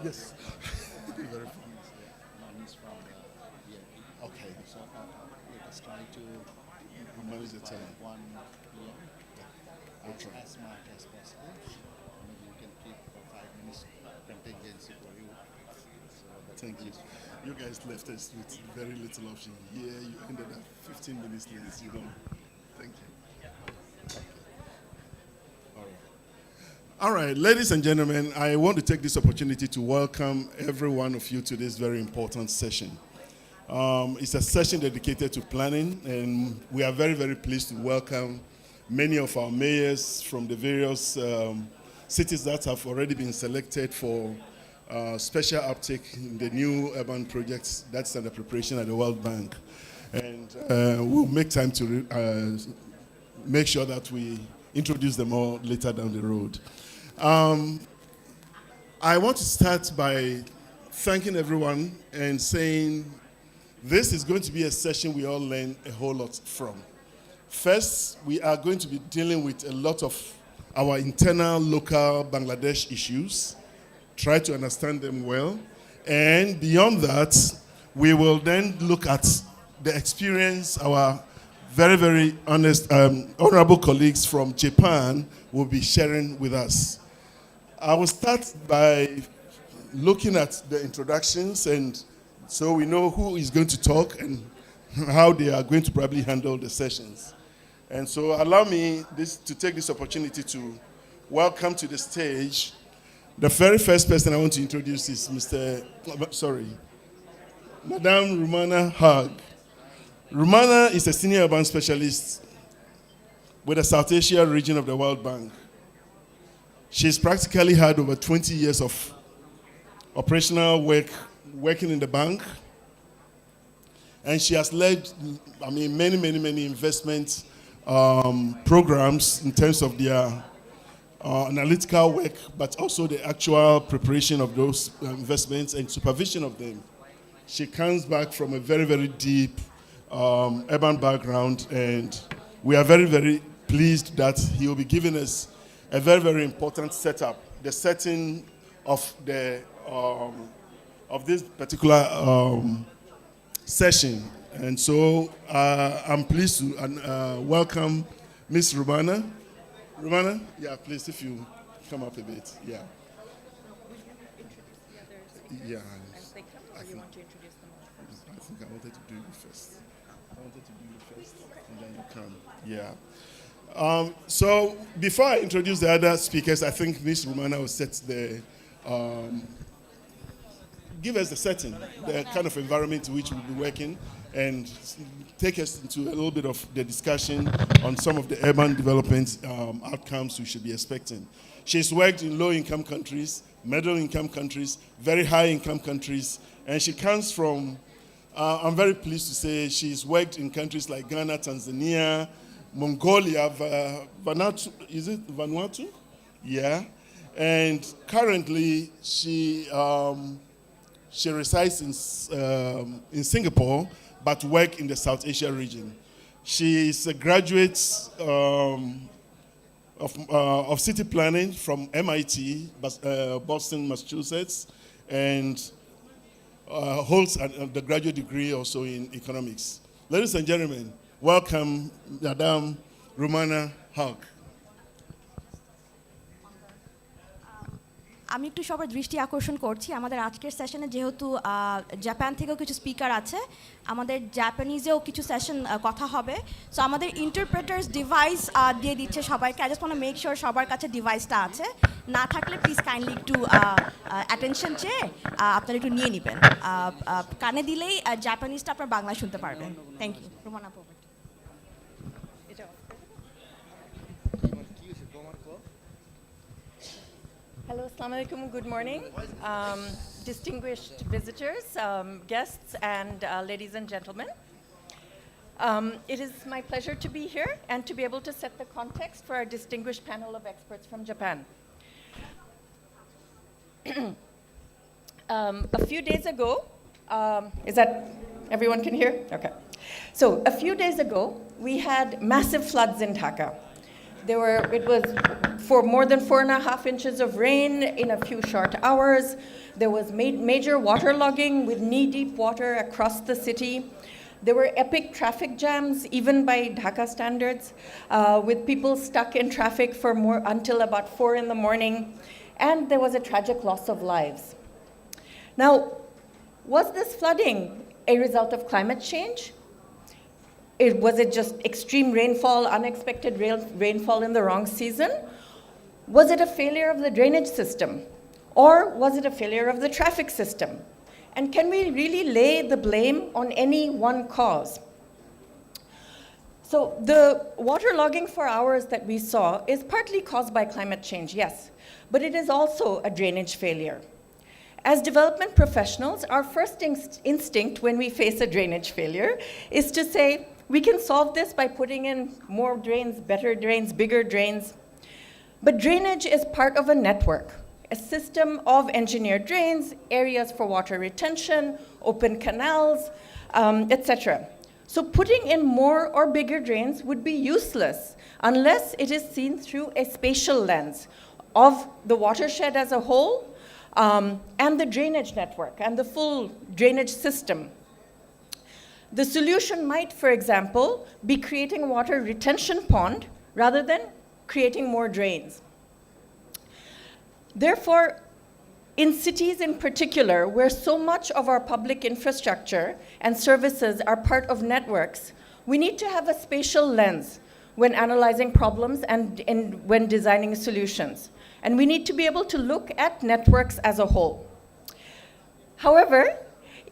Yes. Very He's from the BNP. okay. So let us try to Manage close the by time. 1 p.m. We'll try. as much as possible. Maybe you can keep for 5 minutes contingency for you. So that Thank would be you. useful. You guys left us with very little option. Yeah, you ended up 15 minutes late. You know. Thank you. All right. All right, ladies and gentlemen, I want to take this opportunity to welcome every one of you to this very important session. It's a session dedicated to planning, and we are very, very pleased to welcome many of our mayors from the various cities that have already been selected for special uptake in the new urban projects that's under preparation at the World Bank. And we'll make time to make sure that we introduce them all later down the road. I want to start by thanking everyone and saying this is going to be a session we all learn a whole lot from. First, we are going to be dealing with a lot of our internal local Bangladesh issues, try to understand them well, and beyond that, we will then look at the experience our very, very honest, honorable colleagues from Japan will be sharing with us. I will start by looking at the introductions, and so we know who is going to talk and how they are going to probably handle the sessions. And so allow me to take this opportunity to welcome to the stage the very first person I want to introduce is Madame Rumana Hag. Rumana is a senior urban specialist with the South Asia region of the World Bank. She's practically had over 20 years of operational work working in the bank, and she has led, many investment programs in terms of their analytical work, but also the actual preparation of those investments and supervision of them. She comes back from a very, very deep urban background, and we are very, very pleased that he will be giving us a very, very important setup, the setting of the of this particular session. And so I'm pleased to welcome Miss Rumana. Rumana, yeah, please, if you come up a bit, yeah. Yeah, I think, I think I wanted to do you first. I wanted to do you first, and then you come. Yeah. So before I introduce the other speakers, I think Ms. Rumana will set the, give us the setting, the kind of environment in which we'll be working, and take us into a little bit of the discussion on some of the urban development outcomes we should be expecting. She's worked in low-income countries, middle-income countries, very high-income countries, and she comes from, I'm very pleased to say, she's worked in countries like Ghana, Tanzania, Mongolia, Vanuatu, is it Vanuatu? Yeah. And currently, she resides in Singapore, but works in the South Asia region. She is a graduate of city planning from MIT, Boston, Massachusetts, and holds the graduate degree also in economics. Ladies and gentlemen, welcome Madame Rumana Hag. আমি একটু সবার দৃষ্টি আকর্ষণ করছি আমাদের আজকের সেশনে যেহেতু জাপান থেকেও কিছু স্পিকার আছে আমাদের জাপানিজেও কিছু সেশন কথা হবে সো আমাদের ইন্টারপ্রেটার্স ডিভাইস দিয়ে দিচ্ছে সবাইকে I just want to make sure সবার কাছে ডিভাইসটা আছে না থাকলে প্লিজ কাইন্ডলি একটু অ্যাটেনশন চেয়ে আপনারা একটু নিয়ে নেবেন কানে দিলেই জাপানিজটা আপনারা বাংলায় শুনতে পারবেন থ্যাংক ইউ রুমানা আপু Hello, Assalamu alaikum, good morning. Distinguished visitors, guests, and ladies and gentlemen. It is my pleasure to be here and to be able to set the context for our distinguished panel of experts from Japan. A few days ago, is that everyone can hear? Okay. So a few days ago, we had massive floods in Dhaka. It was for more than 4.5 inches of rain in a few short hours. There was major waterlogging with knee-deep water across the city. There were epic traffic jams, even by Dhaka standards, with people stuck in traffic for until about 4 in the morning. And there was a tragic loss of lives. Now, was this flooding a result of climate change? Was it just extreme rainfall, unexpected rainfall in the wrong season? Was it a failure of the drainage system? Or was it a failure of the traffic system? And can we really lay the blame on any one cause? So the waterlogging for hours that we saw is partly caused by climate change, yes, but it is also a drainage failure. As development professionals, our first instinct when we face a drainage failure is to say, we can solve this by putting in more drains, better drains, bigger drains. But drainage is part of a network, a system of engineered drains, areas for water retention, open canals, etc. So putting in more or bigger drains would be useless unless it is seen through a spatial lens of the watershed as a whole, and the drainage network and the full drainage system. The solution might, for example, be creating a water retention pond rather than creating more drains. Therefore, in cities in particular, where so much of our public infrastructure and services are part of networks, we need to have a spatial lens when analyzing problems and when designing solutions. And we need to be able to look at networks as a whole. However,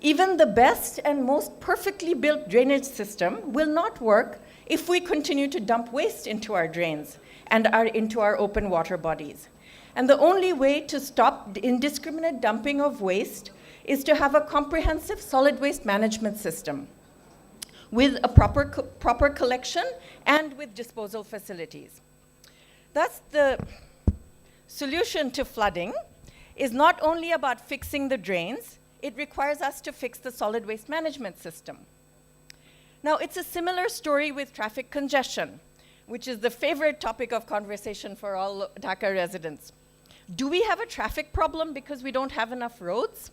even the best and most perfectly built drainage system will not work if we continue to dump waste into our drains and into our open water bodies. And the only way to stop indiscriminate dumping of waste is to have a comprehensive solid waste management system with a proper collection and with disposal facilities. Thus, the solution to flooding is not only about fixing the drains, it requires us to fix the solid waste management system. Now, it's a similar story with traffic congestion, which is the favorite topic of conversation for all Dhaka residents. Do we have a traffic problem because we don't have enough roads?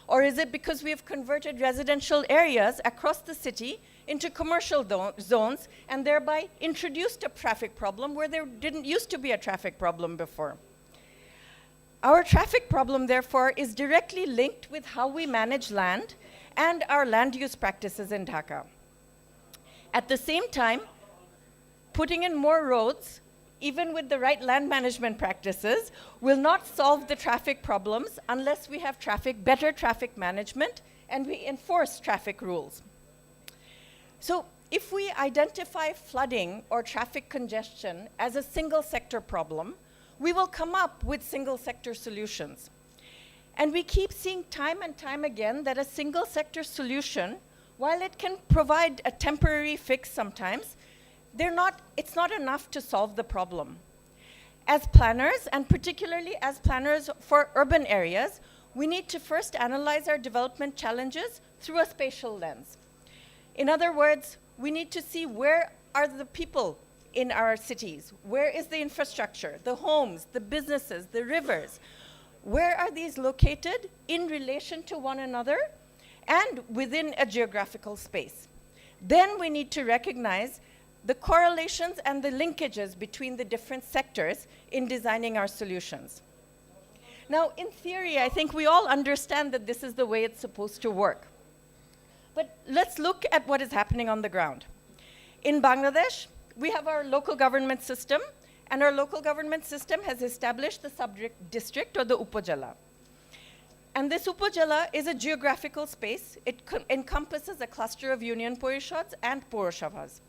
Or is it because we have converted residential areas across the city into commercial zones and thereby introduced a traffic problem where there didn't used to be a traffic problem before? Our traffic problem, therefore, is directly linked with how we manage land and our land use practices in Dhaka. At the same time, putting in more roads, even with the right land management practices, will not solve the traffic problems unless we have better traffic management and we enforce traffic rules. So if we identify flooding or traffic congestion as a single sector problem, we will come up with single sector solutions. And we keep seeing time and time again that a single sector solution, while it can provide a temporary fix sometimes, it's not enough to solve the problem. As planners, and particularly as planners for urban areas, we need to first analyze our development challenges through a spatial lens. In other words, we need to see where are the people in our cities? Where is the infrastructure, the homes, the businesses, the rivers? Where are these located in relation to one another and within a geographical space? Then we need to recognize the correlations and the linkages between the different sectors in designing our solutions. Now, in theory, I think we all understand that this is the way it's supposed to work. But let's look at what is happening on the ground. In Bangladesh, we have our local government system, and our local government system has established the sub-district or the Upajala. And this Upajala is a geographical space. It encompasses a cluster of union parishads and Puroshabhas.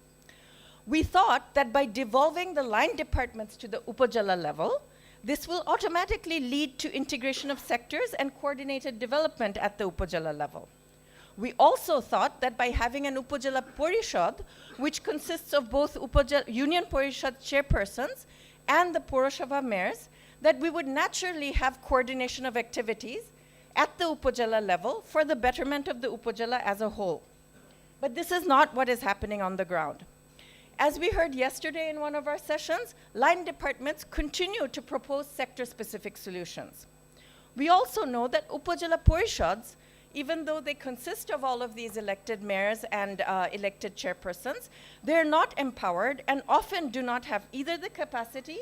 We thought that by devolving the line departments to the Upajala level, this will automatically lead to integration of sectors and coordinated development at the Upajala level. We also thought that by having an Upajala Parishad, which consists of both Union Parishad chairpersons and the Puroshabha mayors, that we would naturally have coordination of activities at the Upajala level for the betterment of the Upajala as a whole. But this is not what is happening on the ground. As we heard yesterday in one of our sessions, line departments continue to propose sector-specific solutions. We also know that Upazila Parishads, even though they consist of all of these elected mayors and elected chairpersons, they're not empowered and often do not have either the capacity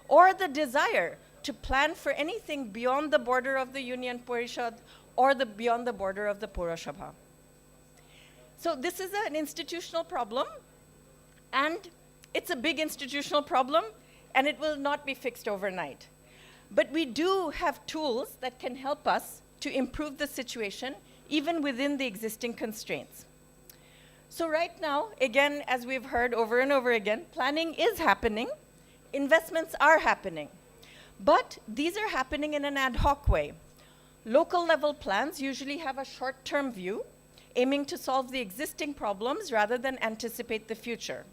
or the desire to plan for anything beyond the border of the Union Parishad or beyond the border of the Purasabha. So this is an institutional problem, and it's a big institutional problem, and it will not be fixed overnight. But we do have tools that can help us to improve the situation, even within the existing constraints. So right now, again, as we've heard over and over again, planning is happening, investments are happening, but these are happening in an ad hoc way. Local level plans usually have a short-term view, aiming to solve the existing problems rather than anticipate the future.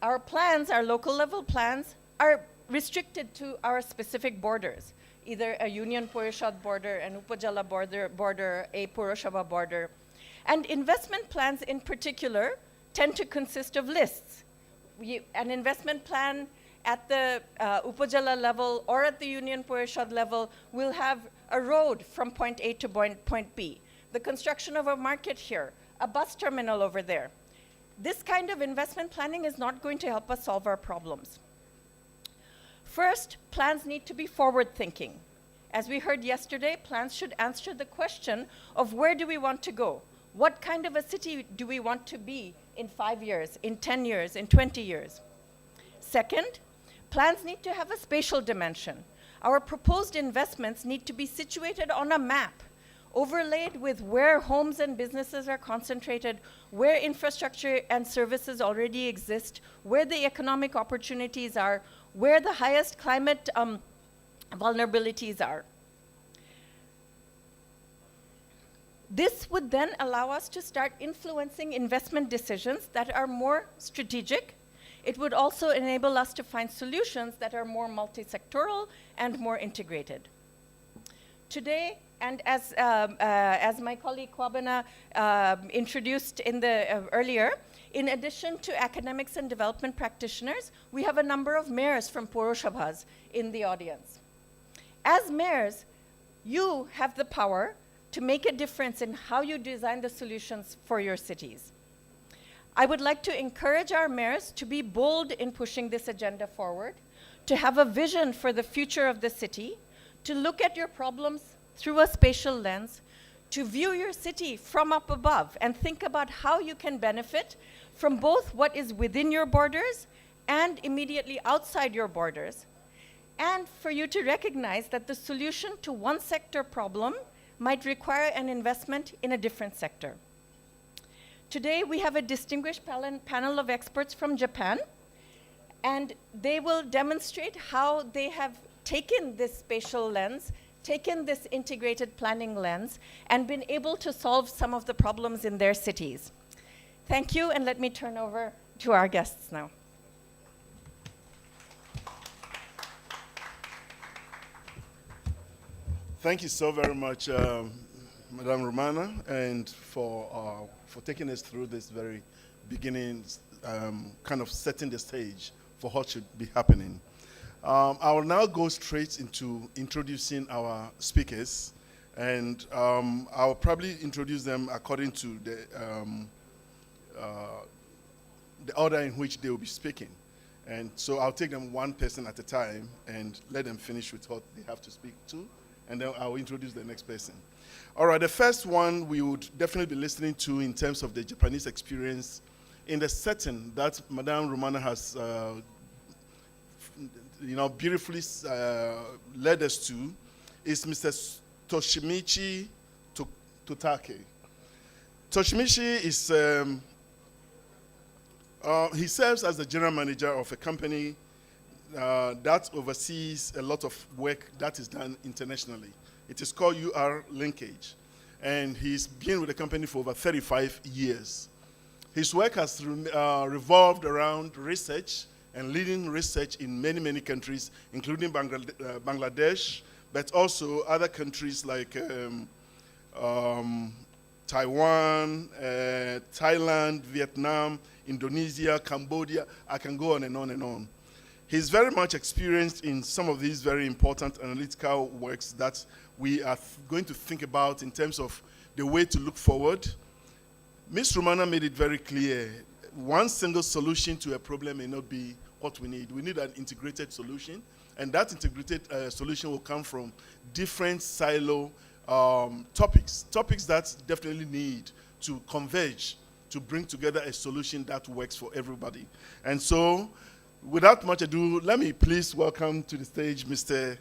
Our plans, our local level plans, are restricted to our specific borders, either a Union Parishad border, an Upazila border, a Purasabha border. And investment plans in particular tend to consist of lists. An investment plan at the Upazila level or at the Union Parishad level will have a road from point A to point B, the construction of a market here, a bus terminal over there. This kind of investment planning is not going to help us solve our problems. First, plans need to be forward-thinking. As we heard yesterday, plans should answer the question of where do we want to go? What kind of a city do we want to be in 5 years, in 10 years, in 20 years? Second, plans need to have a spatial dimension. Our proposed investments need to be situated on a map, overlaid with where homes and businesses are concentrated, where infrastructure and services already exist, where the economic opportunities are, where the highest climate vulnerabilities are. This would then allow us to start influencing investment decisions that are more strategic. It would also enable us to find solutions that are more multi-sectoral and more integrated. Today, and as my colleague Kwabena introduced in the earlier, in addition to academics and development practitioners, we have a number of mayors from Purasabhas in the audience. As mayors, you have the power to make a difference in how you design the solutions for your cities. I would like to encourage our mayors to be bold in pushing this agenda forward, to have a vision for the future of the city, to look at your problems through a spatial lens, to view your city from up above and think about how you can benefit from both what is within your borders and immediately outside your borders, and for you to recognize that the solution to one sector problem might require an investment in a different sector. Today, we have a distinguished panel of experts from Japan, and they will demonstrate how they have taken this spatial lens, taken this integrated planning lens, and been able to solve some of the problems in their cities. Thank you, and let me turn over to our guests now. Thank you so very much, Madam Romana, and for taking us through this very beginning, kind of setting the stage for what should be happening. I will now go straight into introducing our speakers, and I will probably introduce them according to the order in which they will be speaking. And so I'll take them one person at a time and let them finish with what they have to speak to, and then I'll introduce the next person. All right, the first one we would definitely be listening to in terms of the Japanese experience in the setting that Madame Romana has beautifully led us to is Mr. Toshimichi Totake. Toshimichi is, he serves as the general manager of a company that oversees a lot of work that is done internationally. It is called UR Linkage, and he's been with the company for over 35 years. His work has revolved around research and leading research in many, many countries, including Bangladesh, but also other countries like Taiwan, Thailand, Vietnam, Indonesia, Cambodia. I can go on and on and on. He's very much experienced in some of these very important analytical works that we are going to think about in terms of the way to look forward. Ms. Romana made it very clear. One single solution to a problem may not be what we need. We need an integrated solution, and that integrated solution will come from different silo topics that definitely need to converge to bring together a solution that works for everybody. And so, without much ado, let me please welcome to the stage Mr.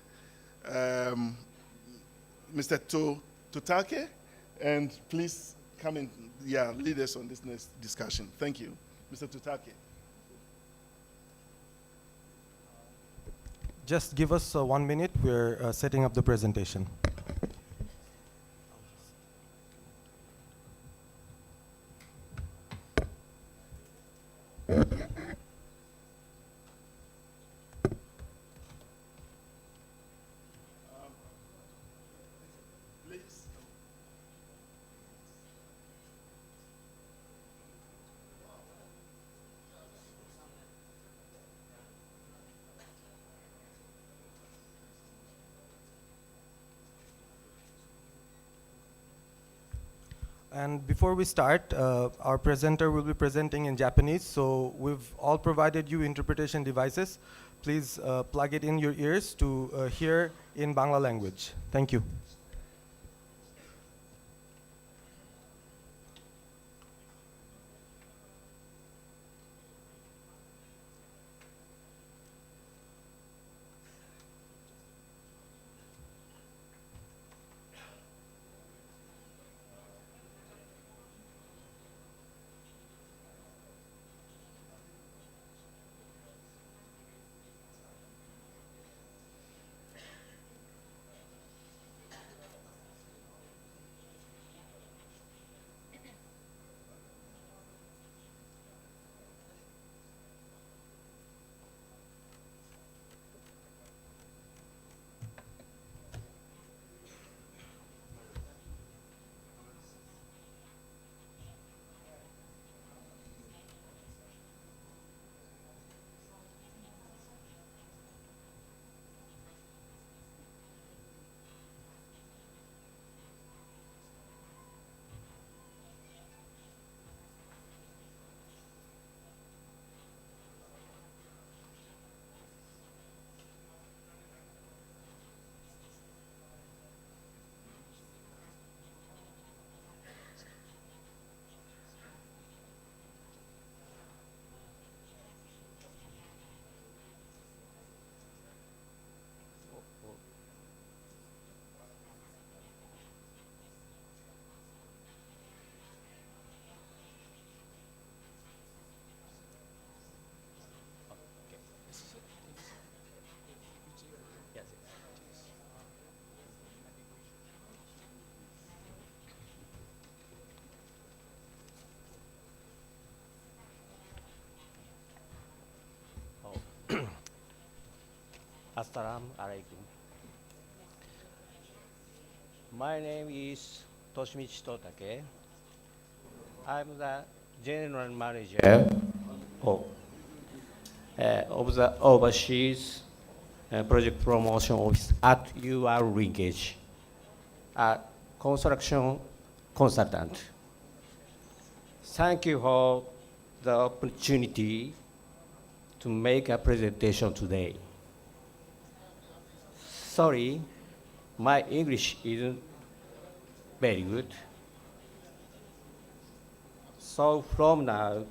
Totake, and please come and lead us on this next discussion. Thank you. Mr. Totake. Just give us 1 minute. We're setting up the presentation. Please. And before we start, our presenter will be presenting in Japanese, so we've all provided you interpretation devices. Please plug it in your ears to hear in Bangla language. Thank you. Assalamu alaikum. My name is Toshimichi Totake. I'm the general manager of the overseas project promotion office at UR Linkage, a construction consultant. Thank you for the opportunity to make a presentation today. Sorry, my English isn't very good. So from now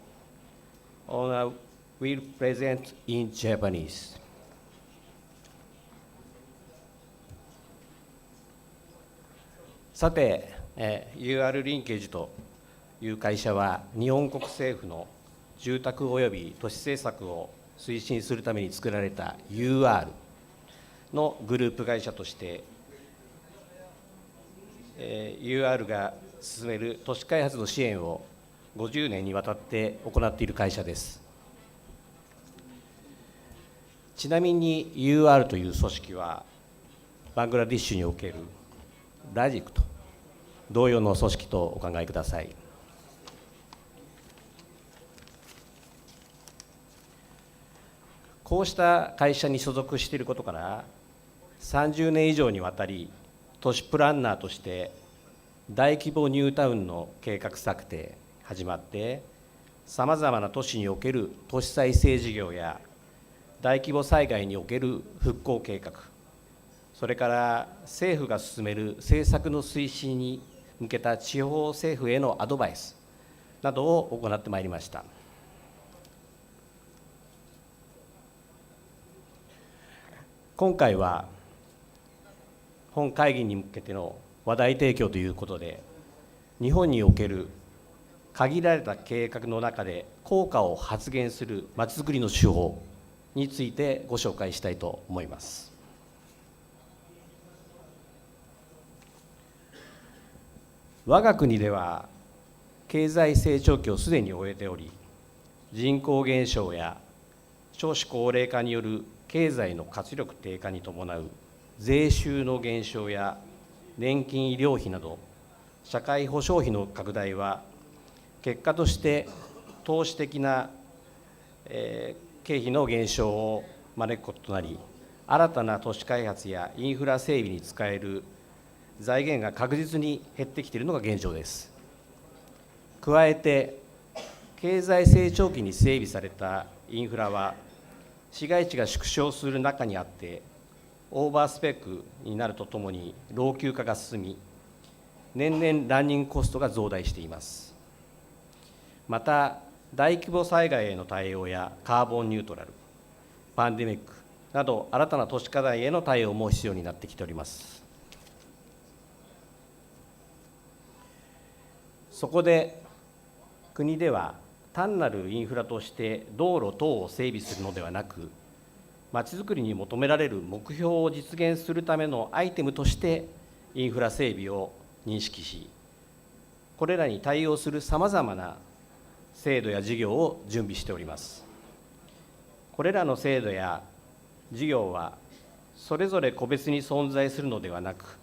on, I will present in Japanese. さて、UR リンケージという会社は日本国政府の住宅及び都市政策を推進するために作られた UR のグループ会社として、UR が進める都市開発の支援を50年にわたって行っている会社です。ちなみに UR という組織はバングラディッシュにおけるラジクと同様の組織とお考えください。こうした会社に所属していることから、30年以上にわたり、都市プランナーとして大規模ニュータウンの計画策定始まって、さまざまな都市における都市再生事業や大規模災害における復興計画、それから政府が進める政策の推進に向けた地方政府へのアドバイスなどを行ってまいりました。今回は本会議に向けての話題提供ということで、日本における限られた計画の中で効果を発現するまちづくりの手法についてご紹介したいと思います。我が国では経済成長期をすでに終えており、人口減少や少子高齢化による経済の活力低下に伴う税収の減少や年金医療費など社会保障費の拡大は、結果として投資的な経費の減少を招くこととなり、新たな都市開発やインフラ整備に使える財源が確実に減ってきているのが現状です。加えて、経済成長期に整備されたインフラは、市街地が縮小する中にあって、オーバースペックになるとともに老朽化が進み、年々ランニングコストが増大しています。また、大規模災害への対応やカーボンニュートラル、パンデミックなど新たな都市課題への対応も必要になってきております。そこで国では、単なるインフラとして道路等を整備するのではなく、まちづくりに求められる目標を実現するためのアイテムとしてインフラ整備を認識し、これらに対応するさまざまな制度や事業を準備しております。これらの制度や事業はそれぞれ個別に存在するのではなく、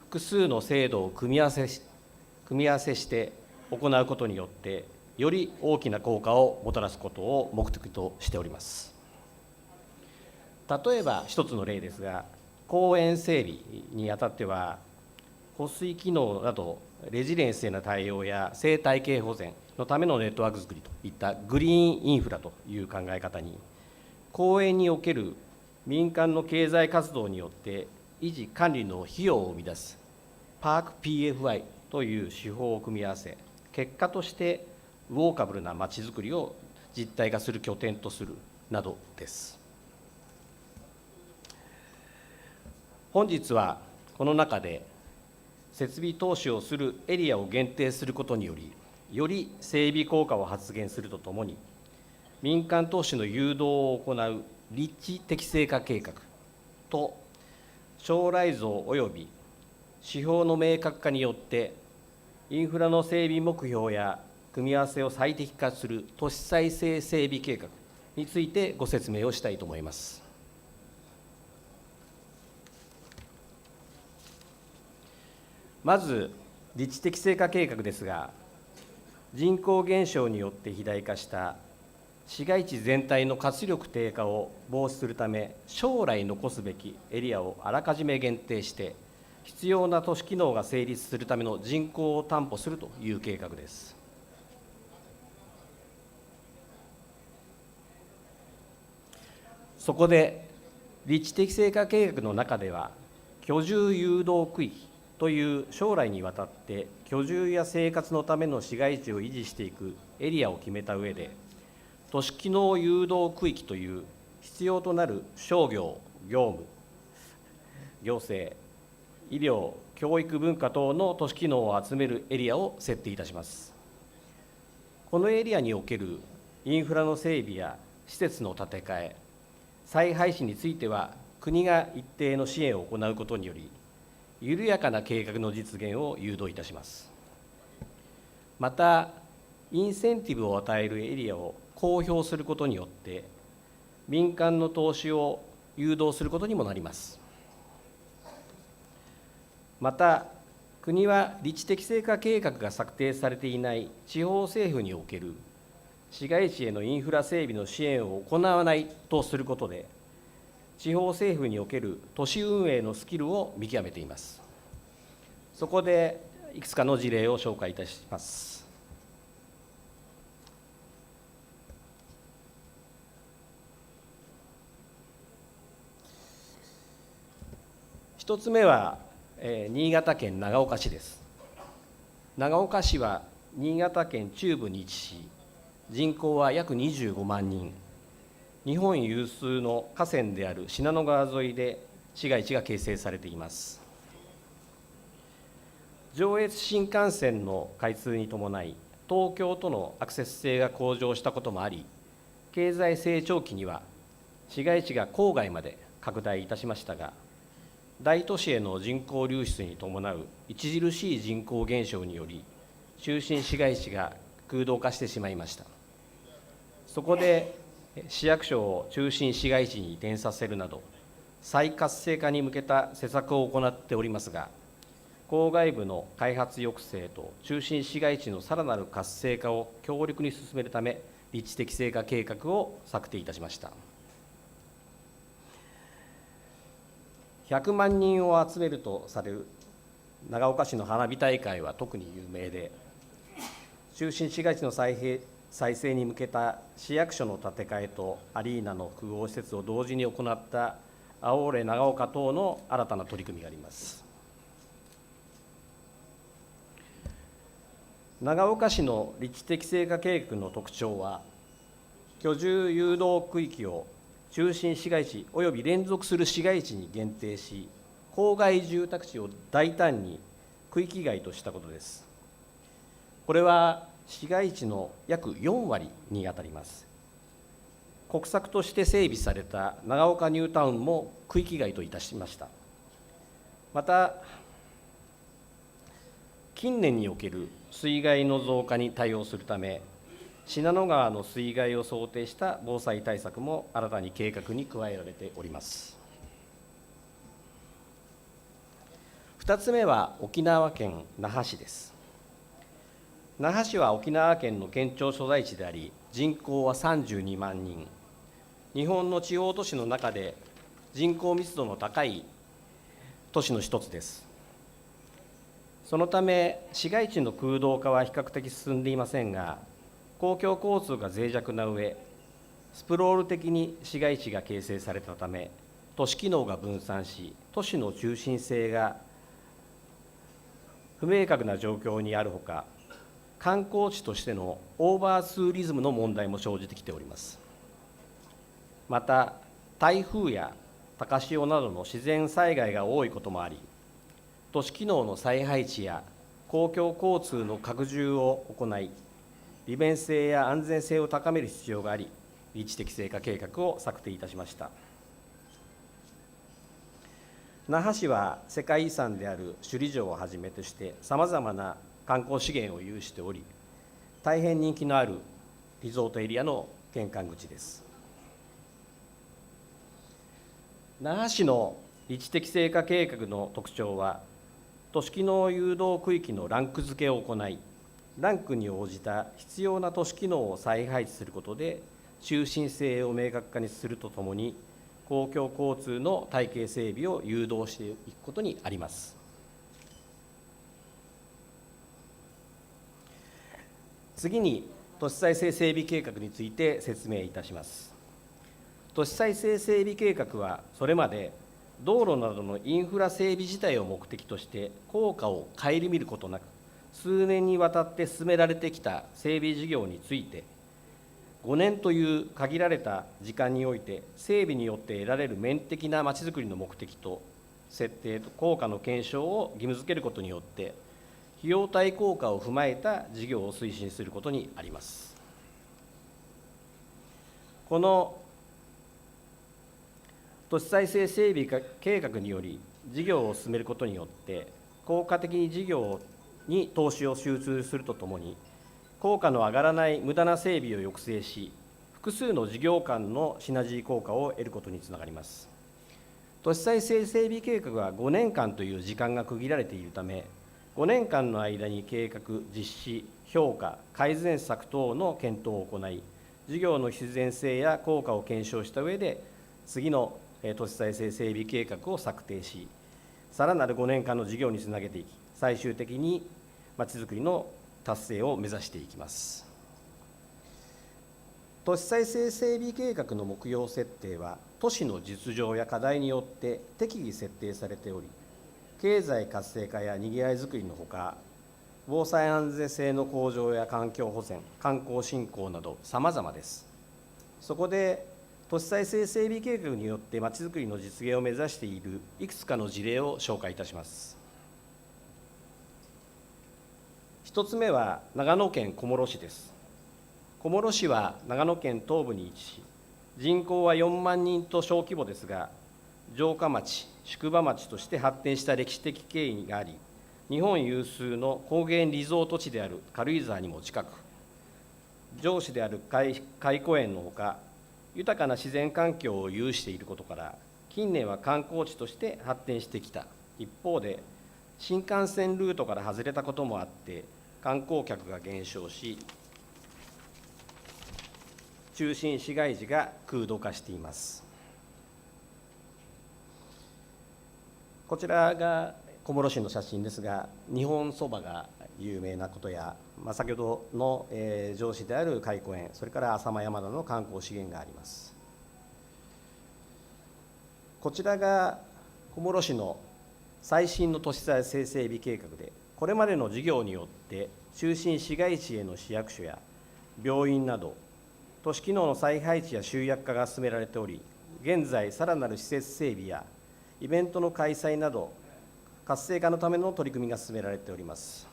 複数の制度を組み合わせして行うことによって、より大きな効果をもたらすことを目的としております。例えば一つの例ですが、公園整備にあたっては、保水機能などレジリエンスへの対応や生態系保全のためのネットワーク作りといったグリーンインフラという考え方に、公園における民間の経済活動によって維持管理の費用を生み出すパーク PFI という手法を組み合わせ、結果としてウォーカブルなまちづくりを実体化する拠点とするなどです。本日はこの中で設備投資をするエリアを限定することにより、より整備効果を発現するとともに、民間投資の誘導を行う立地適正化計画と将来像及び指標の明確化によって、インフラの整備目標や組み合わせを最適化する都市再生整備計画についてご説明をしたいと思います。まず、立地適正化計画ですが、人口減少によって肥大化した市街地全体の活力低下を防止するため、将来残すべきエリアをあらかじめ限定して、必要な都市機能が成立するための人口を担保するという計画です。そこで、立地適正化計画の中では、居住誘導区域という将来にわたって居住や生活のための市街地を維持していくエリアを決めた上で、都市機能誘導区域という必要となる商業、業務、行政、医療、教育文化等の都市機能を集めるエリアを設定いたします。このエリアにおけるインフラの整備や施設の建て替え、再配置については、国が一定の支援を行うことにより、緩やかな計画の実現を誘導いたします。また、インセンティブを与えるエリアを公表することによって、民間の投資を誘導することにもなります。また、国は立地適正化計画が策定されていない地方政府における市街地へのインフラ整備の支援を行わないとすることで、地方政府における都市運営のスキルを見極めています。そこでいくつかの事例を紹介いたします。一つ目は、新潟県長岡市です。長岡市は新潟県中部に位置し、人口は約25万人、日本有数の河川である信濃川沿いで市街地が形成されています。上越新幹線の開通に伴い、東京とのアクセス性が向上したこともあり、経済成長期には市街地が郊外まで拡大いたしましたが、大都市への人口流出に伴う著しい人口減少により、中心市街地が空洞化してしまいました。そこで市役所を中心市街地に移転させるなど、再活性化に向けた施策を行っておりますが、郊外部の開発抑制と中心市街地のさらなる活性化を強力に進めるため、立地適正化計画を策定いたしました。100万人を集めるとされる長岡市の花火大会は特に有名で、中心市街地の再生に向けた市役所の建て替えとアリーナの複合施設を同時に行ったアオーレ長岡等の新たな取り組みがあります。長岡市の立地適正化計画の特徴は、居住誘導区域を中心市街地および連続する市街地に限定し、郊外住宅地を大胆に区域外としたことです。これは市街地の約4割に当たります。国策として整備された長岡ニュータウンも区域外といたしました。また、近年における水害の増加に対応するため、信濃川の水害を想定した防災対策も新たに計画に加えられております。2つ目は沖縄県那覇市です。那覇市は沖縄県の県庁所在地であり、人口は32万人。日本の地方都市の中で人口密度の高い都市の一つです。そのため、市街地の空洞化は比較的進んでいませんが、公共交通が脆弱な上、スプロール的に市街地が形成されたため、都市機能が分散し、都市の中心性が不明確な状況にあるほか、観光地としてのオーバーツーリズムの問題も生じてきております。また、台風や高潮などの自然災害が多いこともあり、都市機能の再配置や公共交通の拡充を行い、利便性や安全性を高める必要があり、立地適正化計画を策定いたしました。那覇市は世界遺産である首里城をはじめとして、さまざまな観光資源を有しており、大変人気のあるリゾートエリアの玄関口です。那覇市の立地適正化計画の特徴は、都市機能誘導区域のランク付けを行い、ランクに応じた必要な都市機能を再配置することで、中心性を明確化にするとともに、公共交通の体系整備を誘導していくことにあります。次に、都市再生整備計画について説明いたします。都市再生整備計画は、それまで道路などのインフラ整備自体を目的として、効果を顧みることなく、数年にわたって進められてきた整備事業について、5年という限られた時間において、整備によって得られる面的なまちづくりの目的と設定と効果の検証を義務付けることによって、費用対効果を踏まえた事業を推進することにあります。この都市再生整備計画により、事業を進めることによって、効果的に事業に投資を集中するとともに、効果の上がらない無駄な整備を抑制し、複数の事業間のシナジー効果を得ることにつながります。都市再生整備計画は5年間という時間が区切られているため、5年間の間に計画、実施、評価、改善策等の検討を行い、事業の必然性や効果を検証した上で、次の都市再生整備計画を策定し、さらなる5年間の事業につなげていき、最終的にまちづくりの達成を目指していきます。都市再生整備計画の目標設定は、都市の実情や課題によって適宜設定されており、経済活性化やにぎわいづくりのほか、防災安全性の向上や環境保全、観光振興などさまざまです。そこで、都市再生整備計画によってまちづくりの実現を目指しているいくつかの事例を紹介いたします。1つ目は長野県小諸市です。小諸市は長野県東部に位置し、人口は4万人と小規模ですが、城下町、宿場町として発展した歴史的経緯があり、日本有数の高原リゾート地である軽井沢にも近く、城址である海湖園のほか、豊かな自然環境を有していることから、近年は観光地として発展してきた一方で、新幹線ルートから外れたこともあって、観光客が減少し、中心市街地が空洞化しています。こちらが小諸市の写真ですが、日本そばが有名なことや、先ほどの、城址である海湖園、それから浅間山などの観光資源があります。こちらが小諸市の最新の都市再生整備計画で、これまでの事業によって中心市街地への市役所や病院など、都市機能の再配置や集約化が進められており、現在、さらなる施設整備やイベントの開催など、活性化のための取り組みが進められております。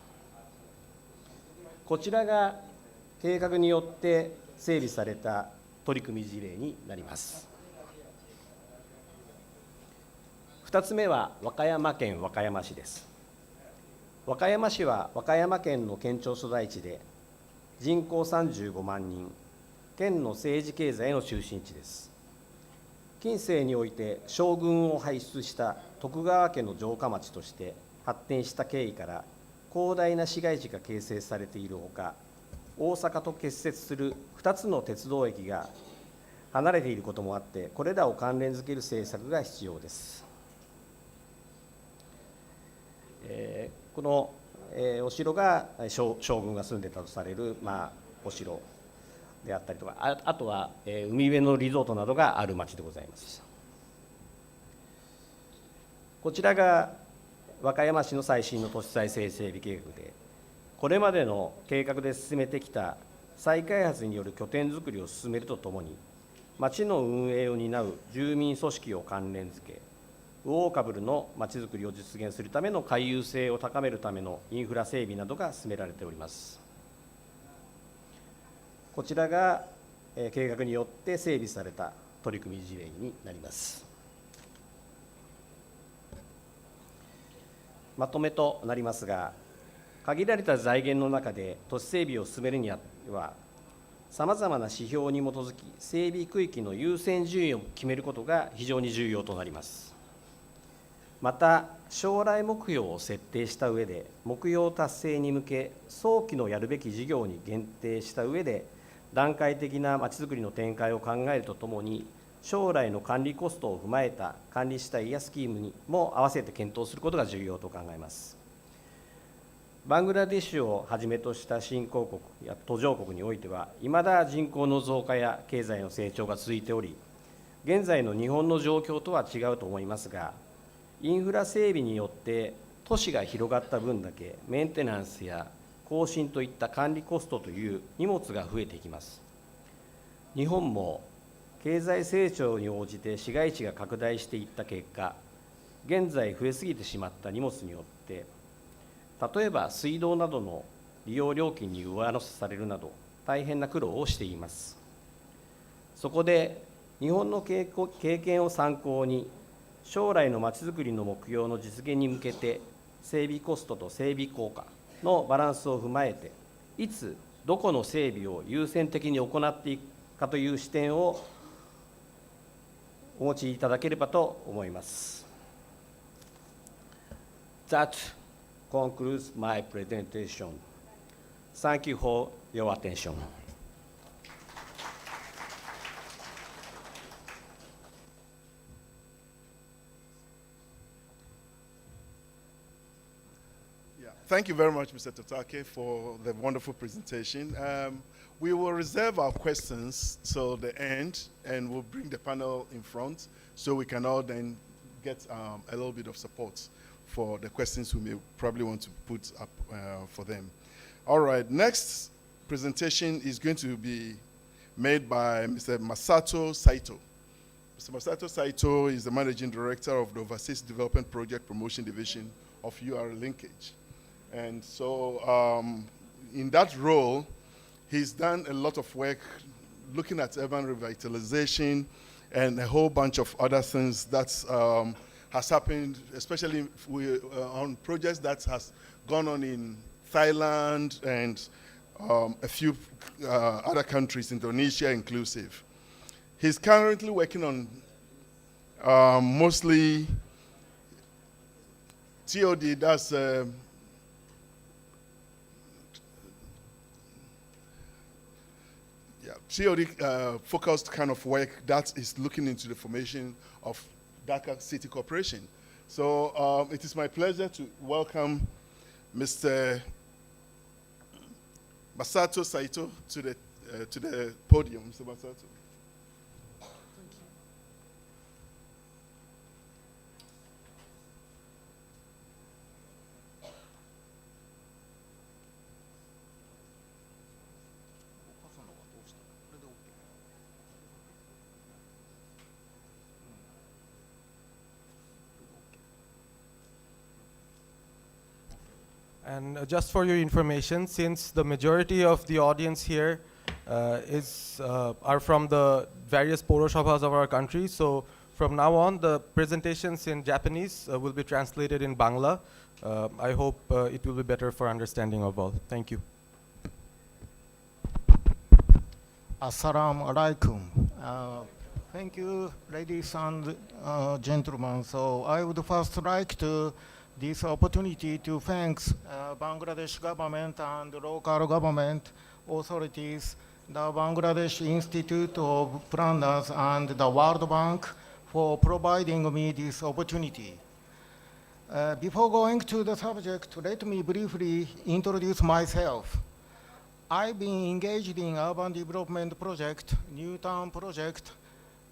こちらが計画によって整備された取り組み事例になります。2つ目は和歌山県和歌山市です。和歌山市は和歌山県の県庁所在地で、人口35万人、県の政治経済の中心地です。近世において将軍を輩出した徳川家の城下町として発展した経緯から、広大な市街地が形成されているほか、大阪と結節する2つの鉄道駅が離れていることもあって、これらを関連づける政策が必要です。この、お城が将軍が住んでたとされる、お城であったりとか、あとは、海辺のリゾートなどがある町でございます。こちらが和歌山市の最新の都市再生整備計画で、これまでの計画で進めてきた再開発による拠点づくりを進めるとともに、町の運営を担う住民組織を関連づけ、ウォーカブルのまちづくりを実現するための回遊性を高めるためのインフラ整備などが進められております。こちらが計画によって整備された取り組み事例になります。まとめとなりますが、限られた財源の中で都市整備を進めるには、さまざまな指標に基づき、整備区域の優先順位を決めることが非常に重要となります。また、将来目標を設定した上で、目標達成に向け、早期のやるべき事業に限定した上で、段階的なまちづくりの展開を考えるとともに、将来の管理コストを踏まえた管理主体やスキームにも合わせて検討することが重要と考えます。バングラデシュをはじめとした新興国や途上国においては、いまだ人口の増加や経済の成長が続いており、現在の日本の状況とは違うと思いますが、インフラ整備によって都市が広がった分だけ、メンテナンスや更新といった管理コストという荷物が増えていきます。日本も経済成長に応じて市街地が拡大していった結果、現在増えすぎてしまった荷物によって、例えば水道などの利用料金に上乗せされるなど、大変な苦労をしています。そこで、日本の経験を参考に、将来のまちづくりの目標の実現に向けて、整備コストと整備効果のバランスを踏まえて、いつ、どこの整備を優先的に行っていくかという視点をお持ちいただければと思います。That concludes my presentation. Thank you for your attention. Yeah, thank you very much, Mr. Totake, for the wonderful presentation. We will reserve our questions till the end, and we'll bring the panel in front so we can all then get a little bit of support for the questions we may probably want to put up for them. All right, next presentation is going to be made by Mr. Masato Saito. Mr. Masato Saito is the Managing Director of the Overseas Development Project Promotion Division of UR Linkage. And so in that role, he's done a lot of work looking at urban revitalization and a whole bunch of other things that has happened, especially on projects that has gone on in Thailand and a few other countries, Indonesia inclusive. He's currently working on mostly TOD, that's COD focused kind of work that is looking into the formation of Dhaka City Corporation. So it is my pleasure to welcome Mr. Masato Saito to the podium. Mr. Masato. And just for your information, since the majority of the audience here are from the various Poroshobhas of our country, so from now on, the presentations in Japanese will be translated in Bangla. I hope it will be better for understanding of all. Thank you. Assalamu alaikum. Thank you, ladies and gentlemen. So I would first like to this opportunity to thank Bangladesh government and local government authorities, the Bangladesh Institute of Planners and the World Bank for providing me this opportunity. Before going to the subject, let me briefly introduce myself. I've been engaged in urban development project, New Town project,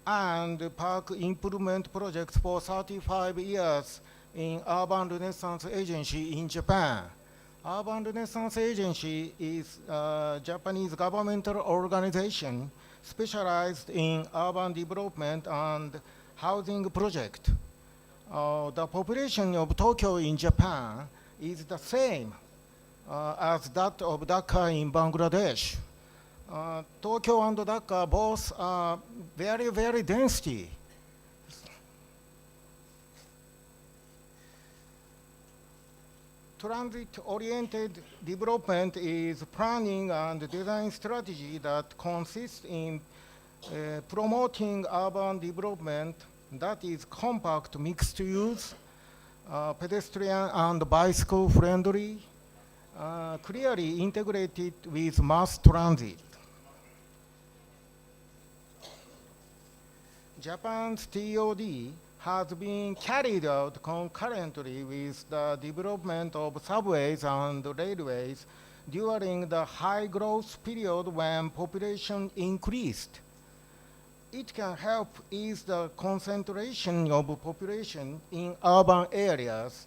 and park improvement projects for 35 years in Urban Renaissance Agency in Japan. Urban Renaissance Agency is a Japanese governmental organization specialized in urban development and housing project. The population of Tokyo in Japan is the same as that of Dhaka in Bangladesh. Tokyo and Dhaka both are very, very density. Transit-oriented development is planning and design strategy that consists in promoting urban development that is compact, mixed use, pedestrian and bicycle friendly, clearly integrated with mass transit. Japan's TOD has been carried out concurrently with the development of subways and railways during the high growth period when population increased. It can help ease the concentration of population in urban areas,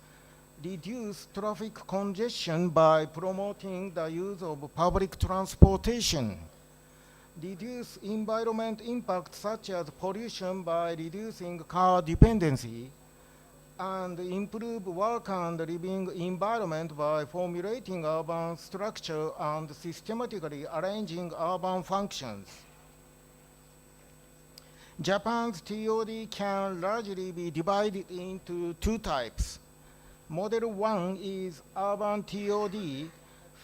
reduce traffic congestion by promoting the use of public transportation, reduce environment impacts such as pollution by reducing car dependency, and improve work and living environment by formulating urban structure and systematically arranging urban functions. Japan's TOD can largely be divided into two types. Model 1 is urban TOD,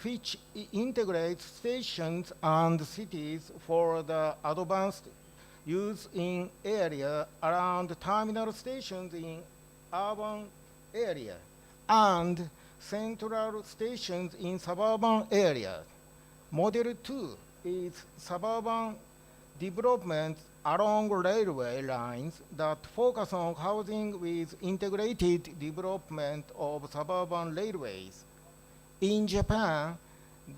which integrates stations and cities for the advanced use in area around terminal stations in urban area, and central stations in suburban areas. Model 2 is suburban development along railway lines that focus on housing with integrated development of suburban railways. In Japan,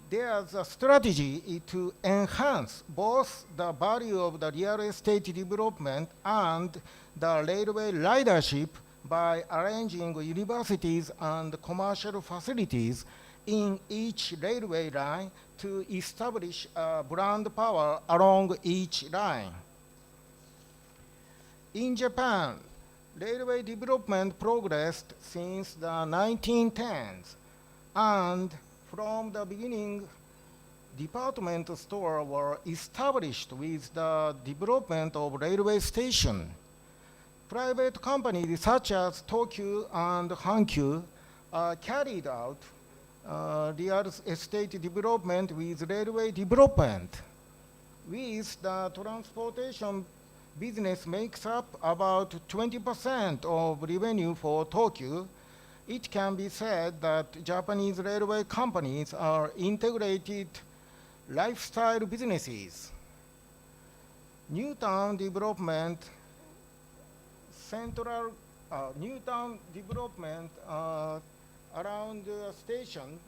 there's a strategy to enhance both the value of the real estate development and the railway ridership by arranging universities and commercial facilities in each railway line to establish a brand power along each line. In Japan, railway development progressed since the 1910s, and from the beginning, department stores were established with the development of railway station. Private companies such as Tokyu and Hankyu carried out real estate development with railway development. With the transportation business makes up about 20% of revenue for Tokyu, it can be said that Japanese railway companies are integrated lifestyle businesses. Newtown development, Newtown development around the station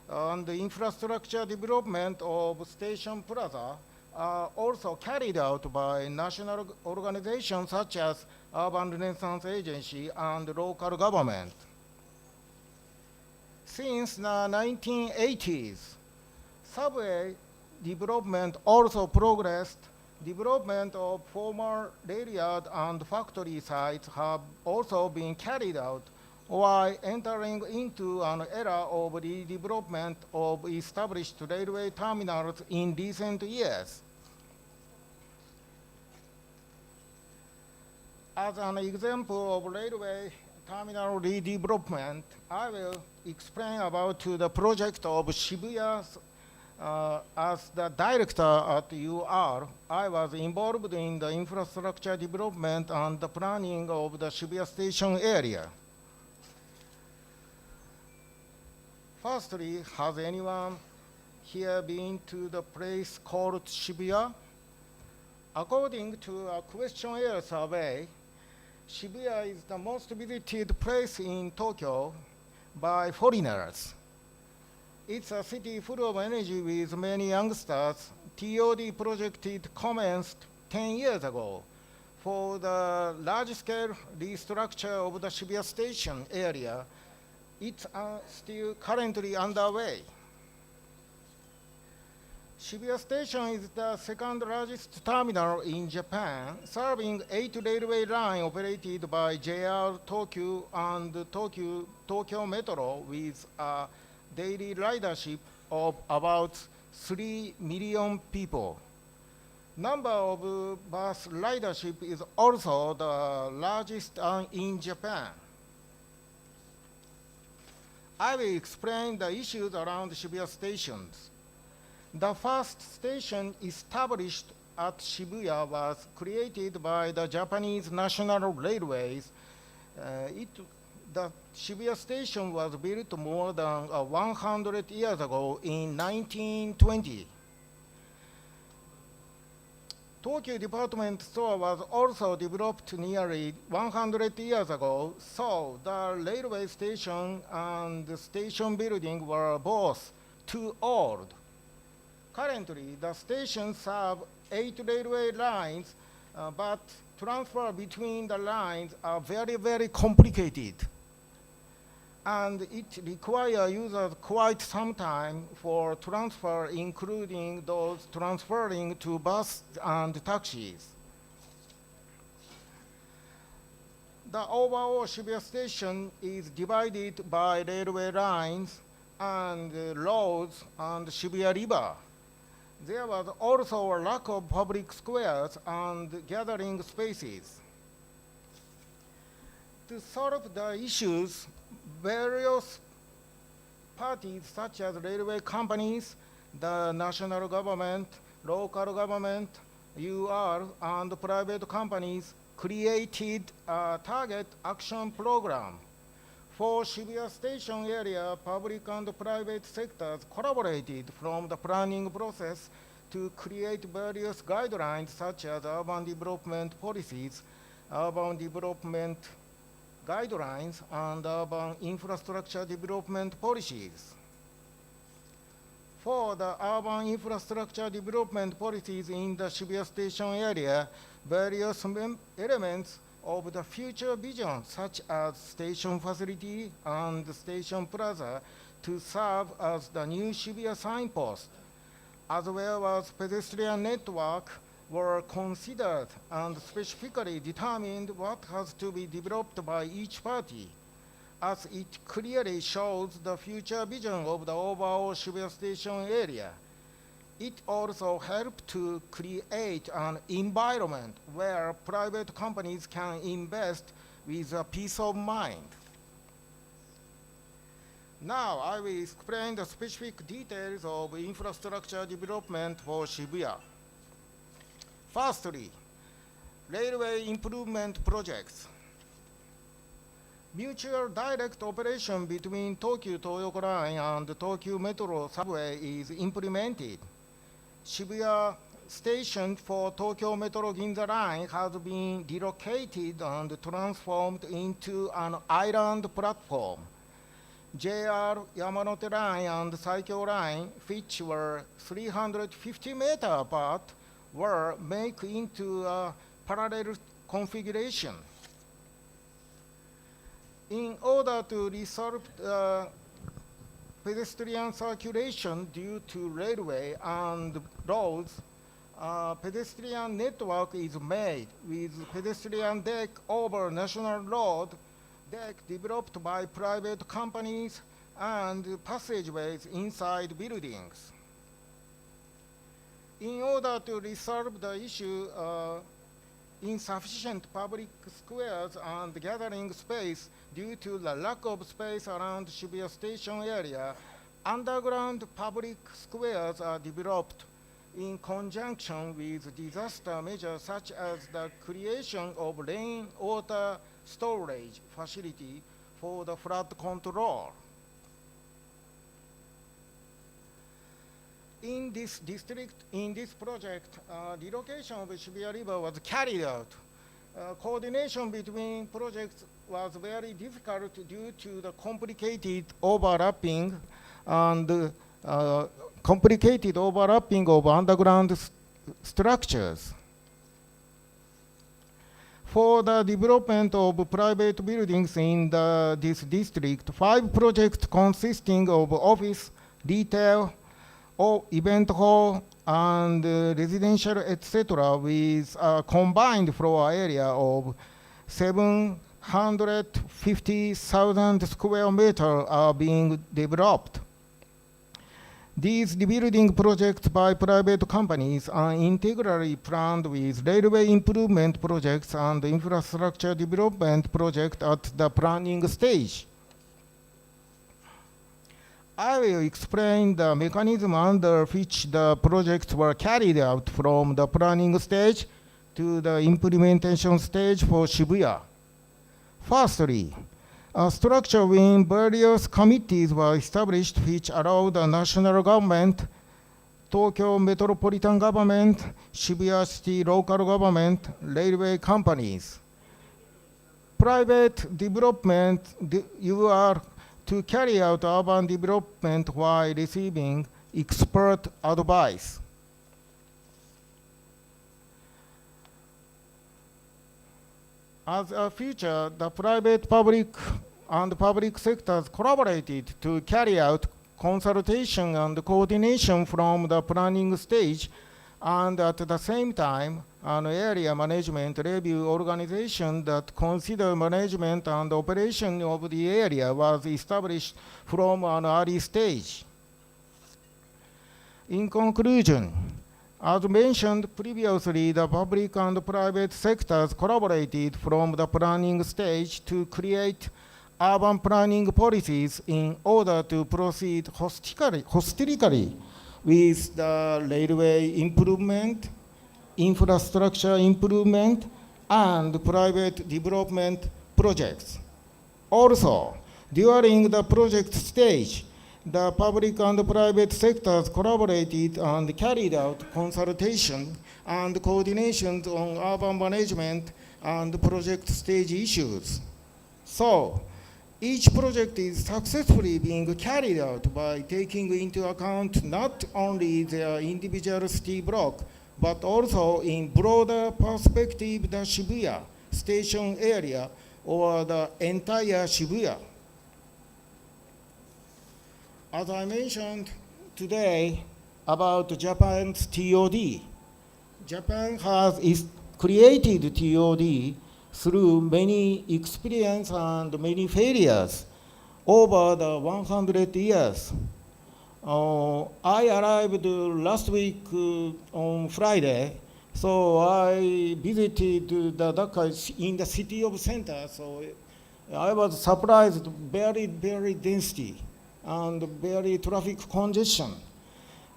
and the infrastructure development of Station Plaza are also carried out by national organizations such as Urban Renaissance Agency and local government. Since the 1980s, subway development also progressed. Development of former railyard and factory sites have also been carried out while entering into an era of redevelopment of established railway terminals in recent years. As an example of railway terminal redevelopment, I will explain about the project of Shibuya. As the director at UR, I was involved in the infrastructure development and the planning of the Shibuya station area. Firstly, has anyone here been to the place called Shibuya? According to a questionnaire survey, Shibuya is the most visited place in Tokyo by foreigners. It's a city full of energy with many youngsters. TOD project commenced 10 years ago for the large-scale restructure of the Shibuya station area. It's still currently underway. Shibuya Station is the second largest terminal in Japan, serving 8 railway lines operated by JR Tokyu and Tokyo Metro with a daily ridership of about 3 million people. Number of bus ridership is also the largest in Japan. I will explain the issues around Shibuya stations. The first station established at Shibuya was created by the Japanese National Railways. The Shibuya station was built more than 100 years ago in 1920. Tokyo department store was also developed nearly 100 years ago, so the railway station and the station building were both too old. Currently, the stations serve 8 railway lines, but transfer between the lines are very, very complicated. And it requires users quite some time for transfer, including those transferring to bus and taxis. The overall Shibuya station is divided by railway lines and roads and Shibuya River. There was also a lack of public squares and gathering spaces. To solve the issues, various parties such as railway companies, the national government, local government, UR, and private companies created a target action program For Shibuya Station area, public and private sectors collaborated from the planning process to create various guidelines such as urban development policies, urban development guidelines, and urban infrastructure development policies. For the urban infrastructure development policies in the Shibuya Station area, various elements of the future vision, such as station facility and station plaza, to serve as the new Shibuya signpost, as well as pedestrian network, were considered and specifically determined what has to be developed by each party, as it clearly shows the future vision of the overall Shibuya Station area. It also helped to create an environment where private companies can invest with a peace of mind. Now I will explain the specific details of infrastructure development for Shibuya. Firstly, railway improvement projects. Mutual direct operation between Tokyu Toyoko Line and Tokyu Metro subway is implemented. Shibuya Station for Tokyo Metro Ginza Line has been relocated and transformed into an island platform. JR Yamanote Line and Saikyo Line, which were 350 meters apart, were made into a parallel configuration. In order to resolve pedestrian circulation due to railway and roads, pedestrian network is made with pedestrian deck over national road, deck developed by private companies, and passageways inside buildings. In order to resolve the issue, insufficient public squares and gathering space due to the lack of space around Shibuya Station area, underground public squares are developed in conjunction with disaster measures such as the creation of rainwater storage facility for the flood control. In this project, relocation of Shibuya River was carried out. Coordination between projects was very difficult due to the complicated overlapping of underground structures. For the development of private buildings in this district, 5 projects consisting of office, retail, event hall, and residential, etc., with a combined floor area of 750,000 square meters are being developed. These rebuilding projects by private companies are integrally planned with railway improvement projects and infrastructure development projects at the planning stage. I will explain the mechanism under which the projects were carried out from the planning stage to the implementation stage for Shibuya. Firstly, a structure within various committees were established which allowed the national government, Tokyo Metropolitan Government, Shibuya City local government, railway companies, private development, UR, to carry out urban development while receiving expert advice. As a feature, the private, public, and public sectors collaborated to carry out consultation and coordination from the planning stage, and at the same time, an area management review organization that considered management and operation of the area was established from an early stage. In conclusion, as mentioned previously, the public and private sectors collaborated from the planning stage to create urban planning policies in order to proceed holistically with the railway improvement, infrastructure improvement, and private development projects. Also, During the project stage, the public and private sectors collaborated and carried out consultation and coordination on urban management and project stage issues. So, each project is successfully being carried out by taking into account not only their individual city block, but also in broader perspective the Shibuya station area or the entire Shibuya. As I mentioned today about Japan's TOD, Japan has created TOD through many experience and many failures over the 100 years. I arrived last week on Friday, so I visited the Dhaka in the city of center, so I was surprised, very density and very traffic congestion.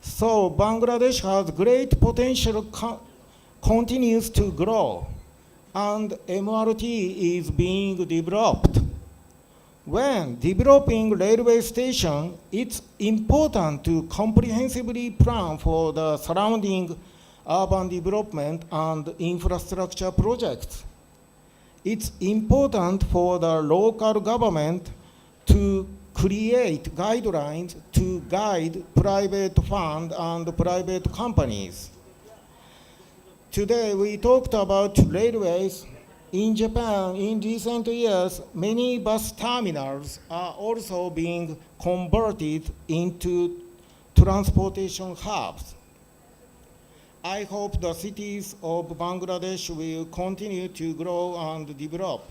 So Bangladesh has great potential, continues to grow, and MRT is being developed. When developing railway station, it's important to comprehensively plan for the surrounding urban development and infrastructure projects. It's important for the local government to create guidelines to guide private funds and private companies. Today we talked about railways. In Japan, in recent years, many bus terminals are also being converted into transportation hubs. I hope the cities of Bangladesh will continue to grow and develop.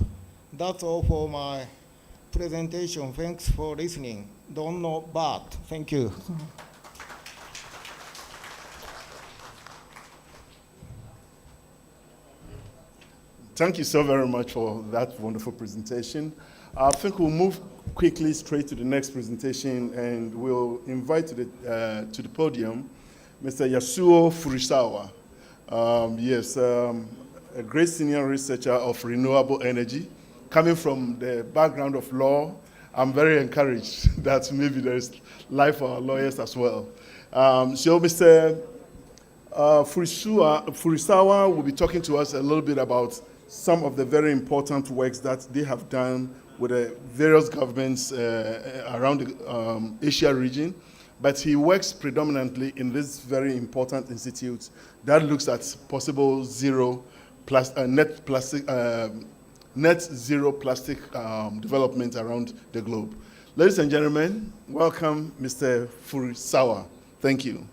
That's all for my presentation. Thanks for listening. Don't know, but thank you. Thank you so very much for that wonderful presentation. I think we'll move quickly straight to the next presentation, and we'll invite to the podium Mr. Yasuo Furusawa. A great senior researcher of renewable energy. Coming from the background of law, I'm very encouraged that maybe there's life for our lawyers as well. So Mr. Furusawa will be talking to us a little bit about some of the very important works that they have done with the various governments around the Asia region, but he works predominantly in this very important institute that looks at possible net zero plastic development around the globe. Ladies and gentlemen, welcome Mr. Furusawa. Thank you.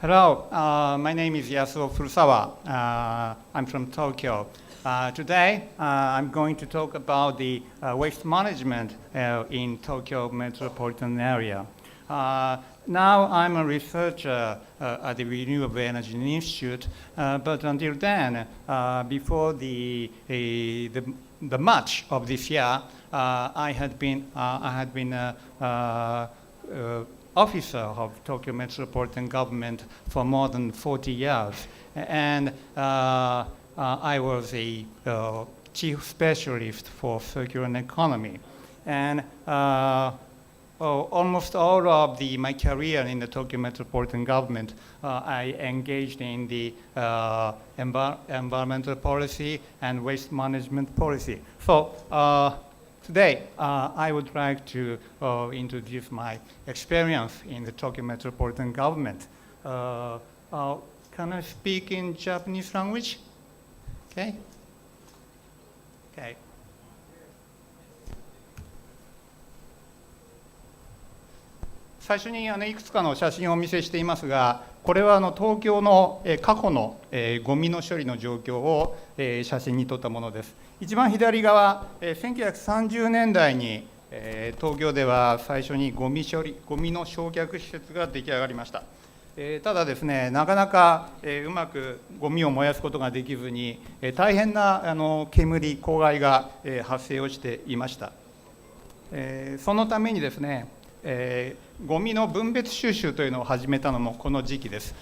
Hello, my name is Yasuo Furusawa. I'm from Tokyo. Today, I'm going to talk about the waste management in Tokyo metropolitan area. Now I'm a researcher at the Renewable Energy Institute, but until then, before the March of this year, I had been officer of Tokyo Metropolitan Government for more than 40 years. And I was a chief specialist for circular economy. And almost all of my career in the Tokyo Metropolitan Government, I engaged in the environmental policy and waste management policy. So today, I would like to introduce my experience in the Tokyo Metropolitan Government. Can I speak in Japanese language? Okay. Okay. 最初にいくつかの写真をお見せしていますが、これは東京の過去のゴミの処理の状況を写真に撮ったものです。一番左側、1930年代に東京では最初にゴミの焼却施設が出来上がりました。ただですね、なかなかうまくゴミを燃やすことができずに、大変な煙、公害が発生をしていました。そのためにですね、ゴミの分別収集というのを始めたのもこの時期です。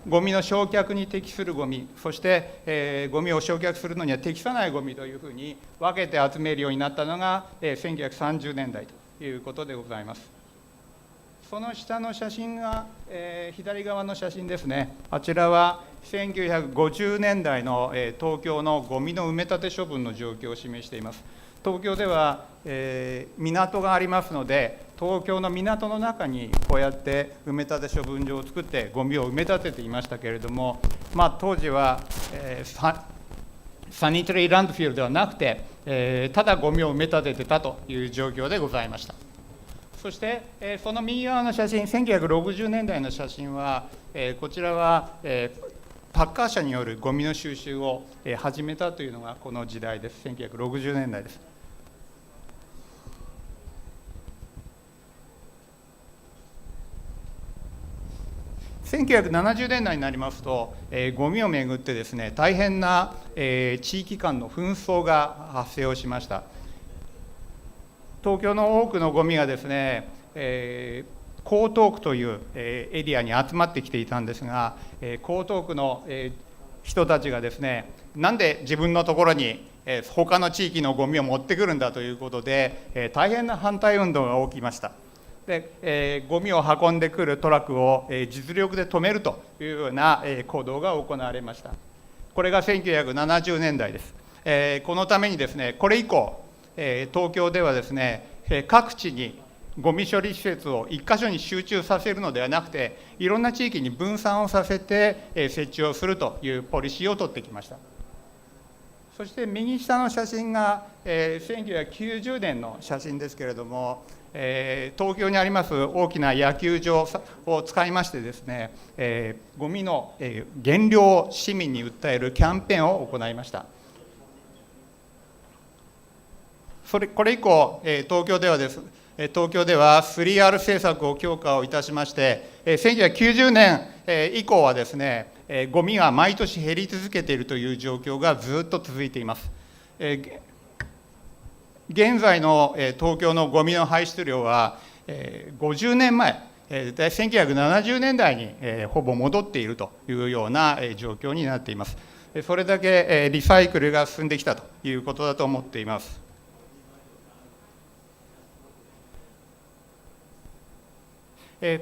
ゴミの焼却に適するゴミ、そして、ゴミを焼却するのには適さないゴミというふうに分けて集めるようになったのが、1930年代ということでございます。その下の写真が、左側の写真ですね。あちらは1950年代の、東京のゴミの埋め立て処分の状況を示しています。東京では、港がありますので、東京の港の中にこうやって埋め立て処分場を作ってゴミを埋め立てていましたけれども、当時は、サニタリーランドフィールではなくて、ただゴミを埋め立ててたという状況でございました。そして、その右側の写真、1960年代の写真は、こちらは、パッカー車によるゴミの収集を始めたというのがこの時代です。1960年代です。1970年代になりますと、ゴミをめぐってですね、大変な、地域間の紛争が発生をしました。東京の多くのゴミがですね、江東区という、エリアに集まってきていたんですが、江東区の、人たちがですね、なんで自分のところに、他の地域のゴミを持ってくるんだということで、大変な反対運動が起きました。で、ゴミを運んでくるトラックを、実力で止めるというような、行動が行われました。これが1970年代です。このためにですね、これ以降、東京ではですね、各地にゴミ処理施設を1箇所に集中させるのではなくて、いろんな地域に分散をさせて設置をするというポリシーを取ってきました。そして右下の写真が1990年の写真ですけれども、東京にあります大きな野球場を使いましてですね、ゴミの減量を市民に訴えるキャンペーンを行いました。これ以降、東京では 3R 政策を強化をいたしまして、1990年以降はですね、ゴミが毎年減り続けているという状況がずっと続いています。現在の東京のゴミの排出量は、50年前、1970年代にほぼ戻っているというような状況になっています。それだけリサイクルが進んできたということだと思っています。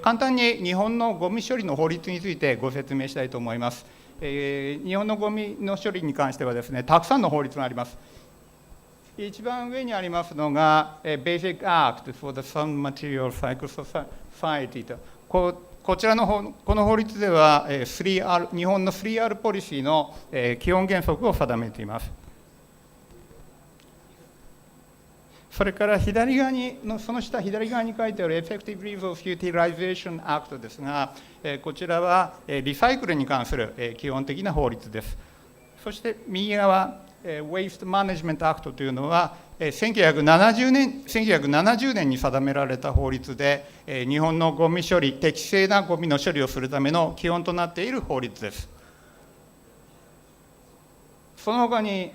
簡単に日本のゴミ処理の法律についてご説明したいと思います。日本のゴミの処理に関してはですね、たくさんの法律があります。一番上にありますのが、Basic Act for the Sound Material Cycle Society と、こちらのこの法律では、日本の 3R ポリシーの、基本原則を定めています。それからその下左側に書いてある Effective Resource Utilization Act ですが、こちらはリサイクルに関する基本的な法律です。そして右側、Waste Management Act というのは、1970年に定められた法律で、日本のゴミ処理、適正なゴミの処理をするための基本となっている法律です。その他に、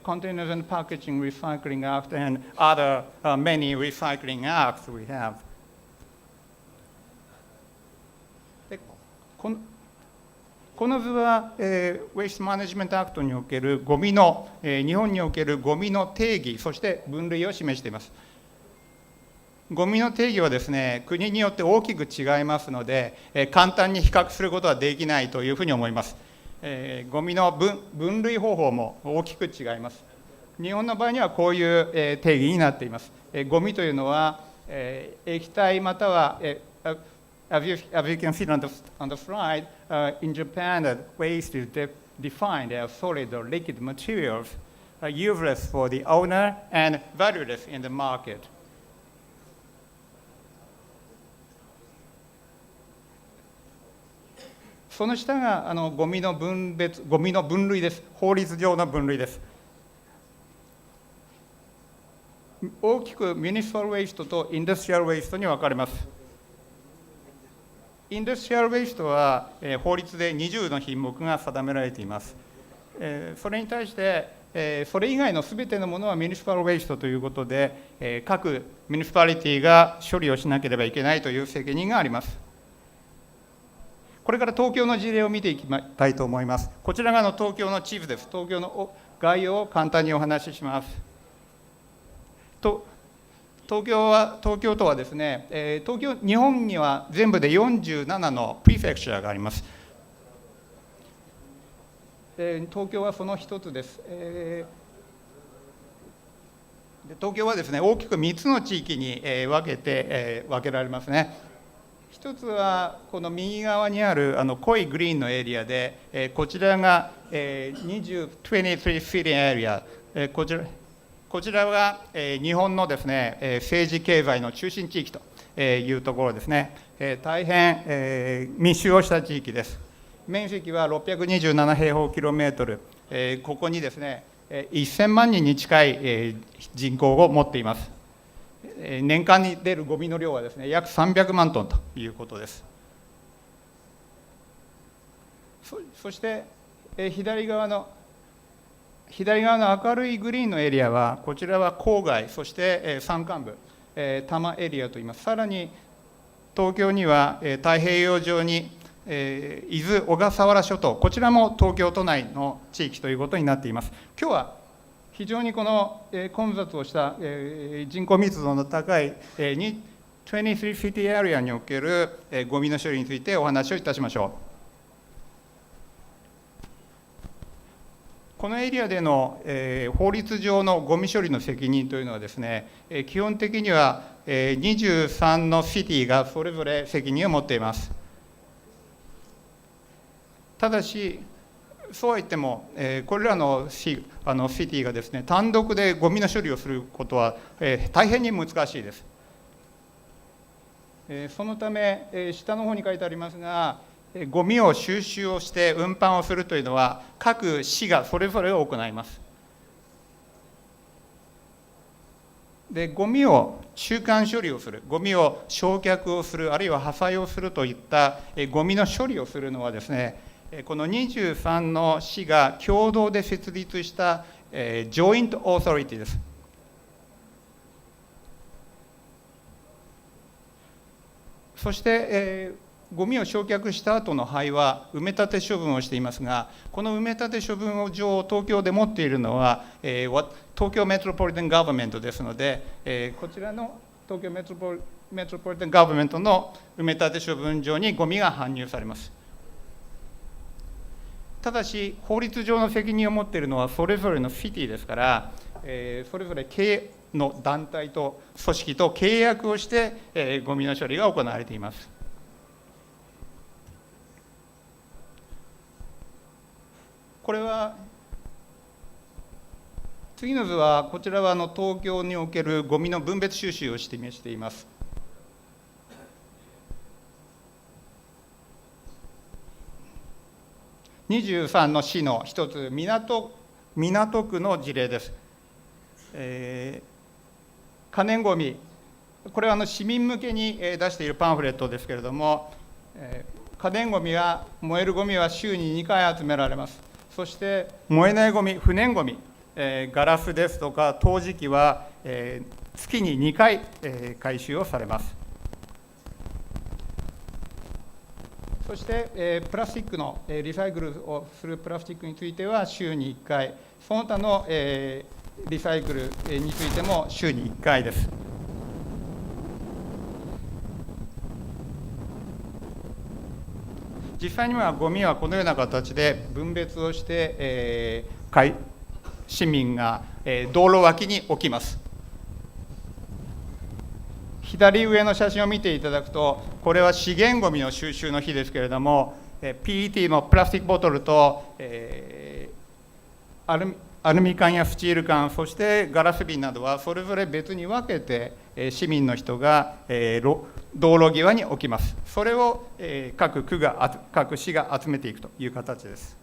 Containers and Packaging Recycling Act and other many recycling acts we have. でこの図は、Waste Management Act におけるゴミの、日本におけるゴミの定義、そして分類を示しています。ゴミの定義はですね、国によって大きく違いますので、簡単に比較することはできないというふうに思います。ゴミの分類方法も大きく違います。日本の場合にはこういう、定義になっています。ゴミというのは、液体または、as you can see on the slide, in Japan, waste is defined as solid or liquid materials, useless for the owner and valueless in the market. その下がゴミの分類です。法律上の分類です。大きくミュニシパルウェイストとインダストリアルウェイストに分かれます。インダストリアルウェイストは、法律で20の品目が定められています。それに対して、それ以外のすべてのものはミュニシパルウェイストということで、各ミュニシパリティが処理をしなければいけないという責任があります。これから東京の事例を見ていきたいと思います。こちらが東京の地図です。東京の概要を簡単にお話しします。東京都はですね、日本には全部で47のプリフェクチャーがあります。東京はその一つです。東京はですね、大きく3つの地域に分けられますね。一つはこの右側にある濃いグリーンのエリアで、こちらが23 City Area、こちらが日本のですね、政治経済の中心地域というところですね。大変密集をした地域です。面積は627平方キロメートル、ここにですね、1000万人に近い人口を持っています。年間に出るゴミの量はですね、約300万トンということです。そして左側の明るいグリーンのエリアは、こちらは郊外、そして山間部、多摩エリアといいます。さらに東京には太平洋上に伊豆小笠原諸島、こちらも東京都内の地域ということになっています。今日は非常にこの混雑をした人口密度の高い23 City Area におけるゴミの処理についてお話をいたしましょう。このエリアでの法律上のゴミ処理の責任というのはですね、基本的には23のシティがそれぞれ責任を持っています。ただし、そうは言っても、これらのシティがですね、単独でゴミの処理をすることは、大変に難しいです。そのため、下の方に書いてありますが、ゴミを収集をして運搬をするというのは、各市がそれぞれを行います。で、ゴミを中間処理をする、ゴミを焼却をする、あるいは破砕をするといったゴミの処理をするのはですね、この23の市が共同で設立したジョイントオーソリティです。そして、ゴミを焼却した後の灰は埋め立て処分をしていますが、この埋め立て処分上を東京で持っているのは、東京メトロポリタンガバメントですので、こちらの東京メトロポリタンガバメントの埋め立て処分場にゴミが搬入されます。ただし、法律上の責任を持っているのはそれぞれのシティですから、それぞれ経営の団体と組織と契約をして、ゴミの処理が行われています。これは、次の図は、こちらは東京におけるゴミの分別収集を示しています。23の市の一つ、港区の事例です。可燃ごみ、これは市民向けに出しているパンフレットですけれども、可燃ごみは、燃えるごみは週に2回集められます。そして燃えないごみ、不燃ごみ、ガラスですとか陶磁器は、月に2回、回収をされます。そして、プラスチックの、リサイクルをするプラスチックについては週に1回、その他の、リサイクルについても週に1回です。実際にはゴミはこのような形で分別をして、市民が、道路脇に置きます。左上の写真を見ていただくと、これは資源ごみの収集の日ですけれども、PET のプラスチックボトルと、アルミ缶やスチール缶、そしてガラス瓶などはそれぞれ別に分けて、市民の人が、道路際に置きます。それを、各市が集めていくという形です。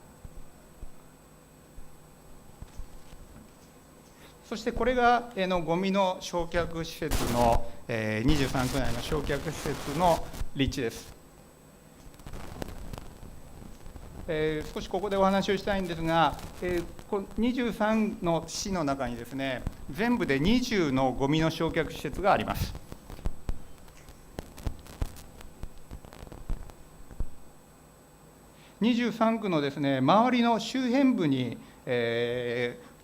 そしてこれがゴミの焼却施設の23区内の焼却施設の立地です。少しここでお話をしたいんですが、23の市の中にですね、全部で20のゴミの焼却施設があります。23区のですね、周りの周辺部に、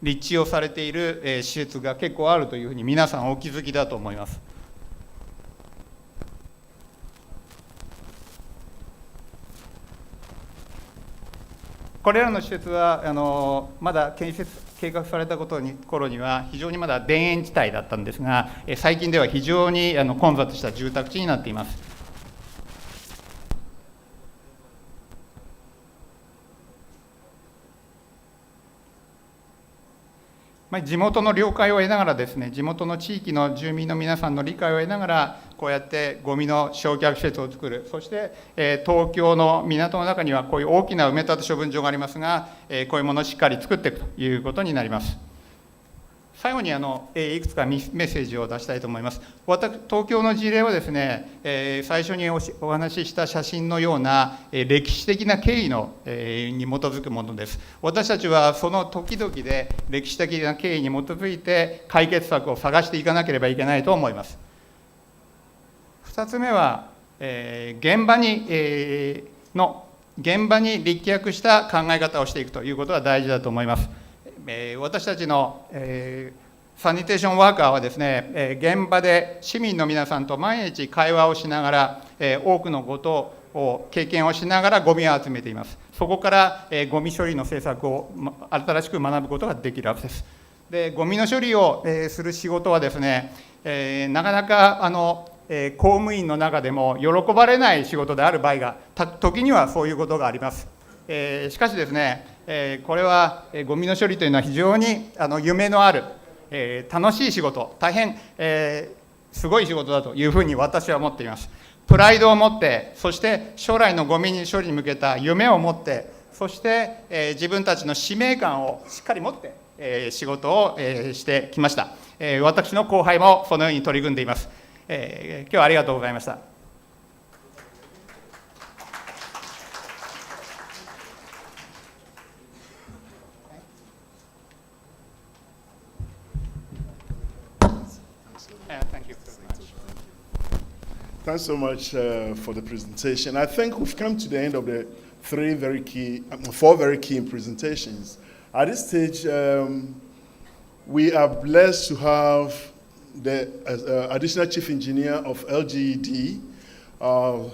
立地をされている、施設が結構あるというふうに皆さんお気づきだと思います。これらの施設はまだ建設計画された頃には非常にまだ田園地帯だったんですが、最近では非常に混雑した住宅地になっています。地元の了解を得ながらですね、地元の地域の住民の皆さんの理解を得ながら、こうやってゴミの焼却施設を作る、そして、東京の港の中にはこういう大きな埋め立て処分場がありますが、こういうものをしっかり作っていくということになります。最後にいくつかメッセージを出したいと思います。東京の事例はですね、最初にお話しした写真のような歴史的な経緯に基づくものです。私たちはその時々で歴史的な経緯に基づいて解決策を探していかなければいけないと思います。2つ目は、現場に立脚した考え方をしていくということが大事だと思います。私たちの、サニテーションワーカーはですね、現場で市民の皆さんと毎日会話をしながら、多くのことを経験をしながらゴミを集めています。そこから、ゴミ処理の政策を新しく学ぶことができるわけです。で、ゴミの処理を、する仕事はですね、なかなか公務員の中でも喜ばれない仕事である場合が時にはそういうことがあります。しかしですね、これはゴミの処理というのは非常に夢のある、楽しい仕事、大変、すごい仕事だというふうに私は思っています。プライドを持って、そして将来のゴミ処理に向けた夢を持って、そして、自分たちの使命感をしっかり持って、仕事を、してきました。私の後輩もそのように取り組んでいます。今日はありがとうございました。Thank you very much. Thanks so much for the presentation. I think we've come to the end of the four very key presentations. At this stage, we are blessed to have the additional chief engineer of LGED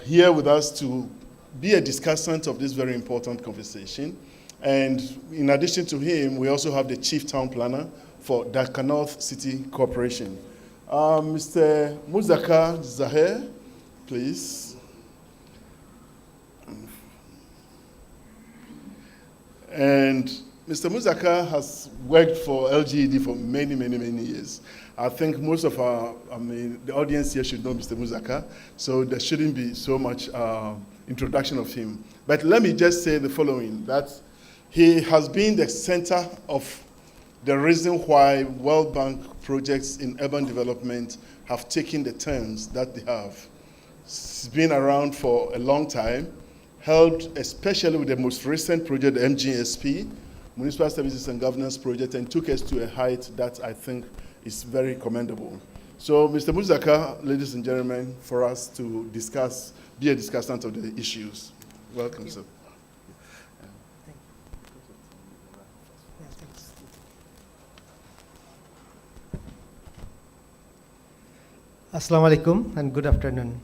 here with us to be a discussant of this very important conversation. And in addition to him, we also have the chief town planner for Dhaka North City Corporation. Mr. Muzaka Zahir, please. And Mr. Muzaka has worked for LGED for many, many, many years. I think most of the audience here should know Mr. Muzaka, so there shouldn't be so much introduction of him. But let me just say the following, that he has been the center of the reason why World Bank projects in urban development have taken the turns that they have. He's been around for a long time, helped especially with the most recent project, the MGSP, Municipal Services and Governance Project, and took us to a height that I think is very commendable. So, Mr. Muzaka, ladies and gentlemen, for us to discuss, be a discussant of the issues. Welcome, sir. Assalamu alaikum and good afternoon.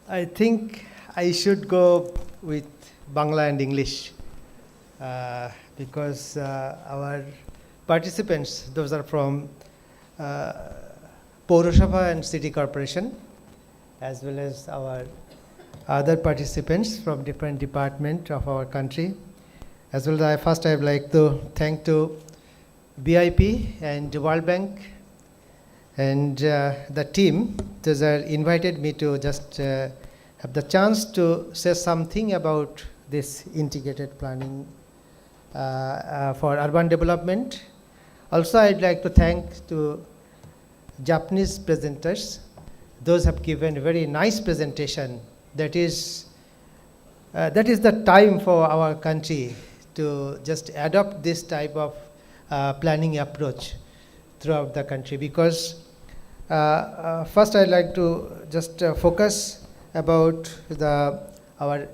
I think I should go with Bangla and English because our participants, those are from Paurasabha and City Corporation, as well as our other participants from different departments of our country. As well as first I would like to thank to BIP and World Bank and the team. Those are invited me to just have the chance to say something about this integrated planning for urban development. Also, I'd like to thank to Japanese presenters. Those have given a very nice presentation. That is the time for our country to just adopt this type of planning approach throughout the country, because first I'd like to just focus about our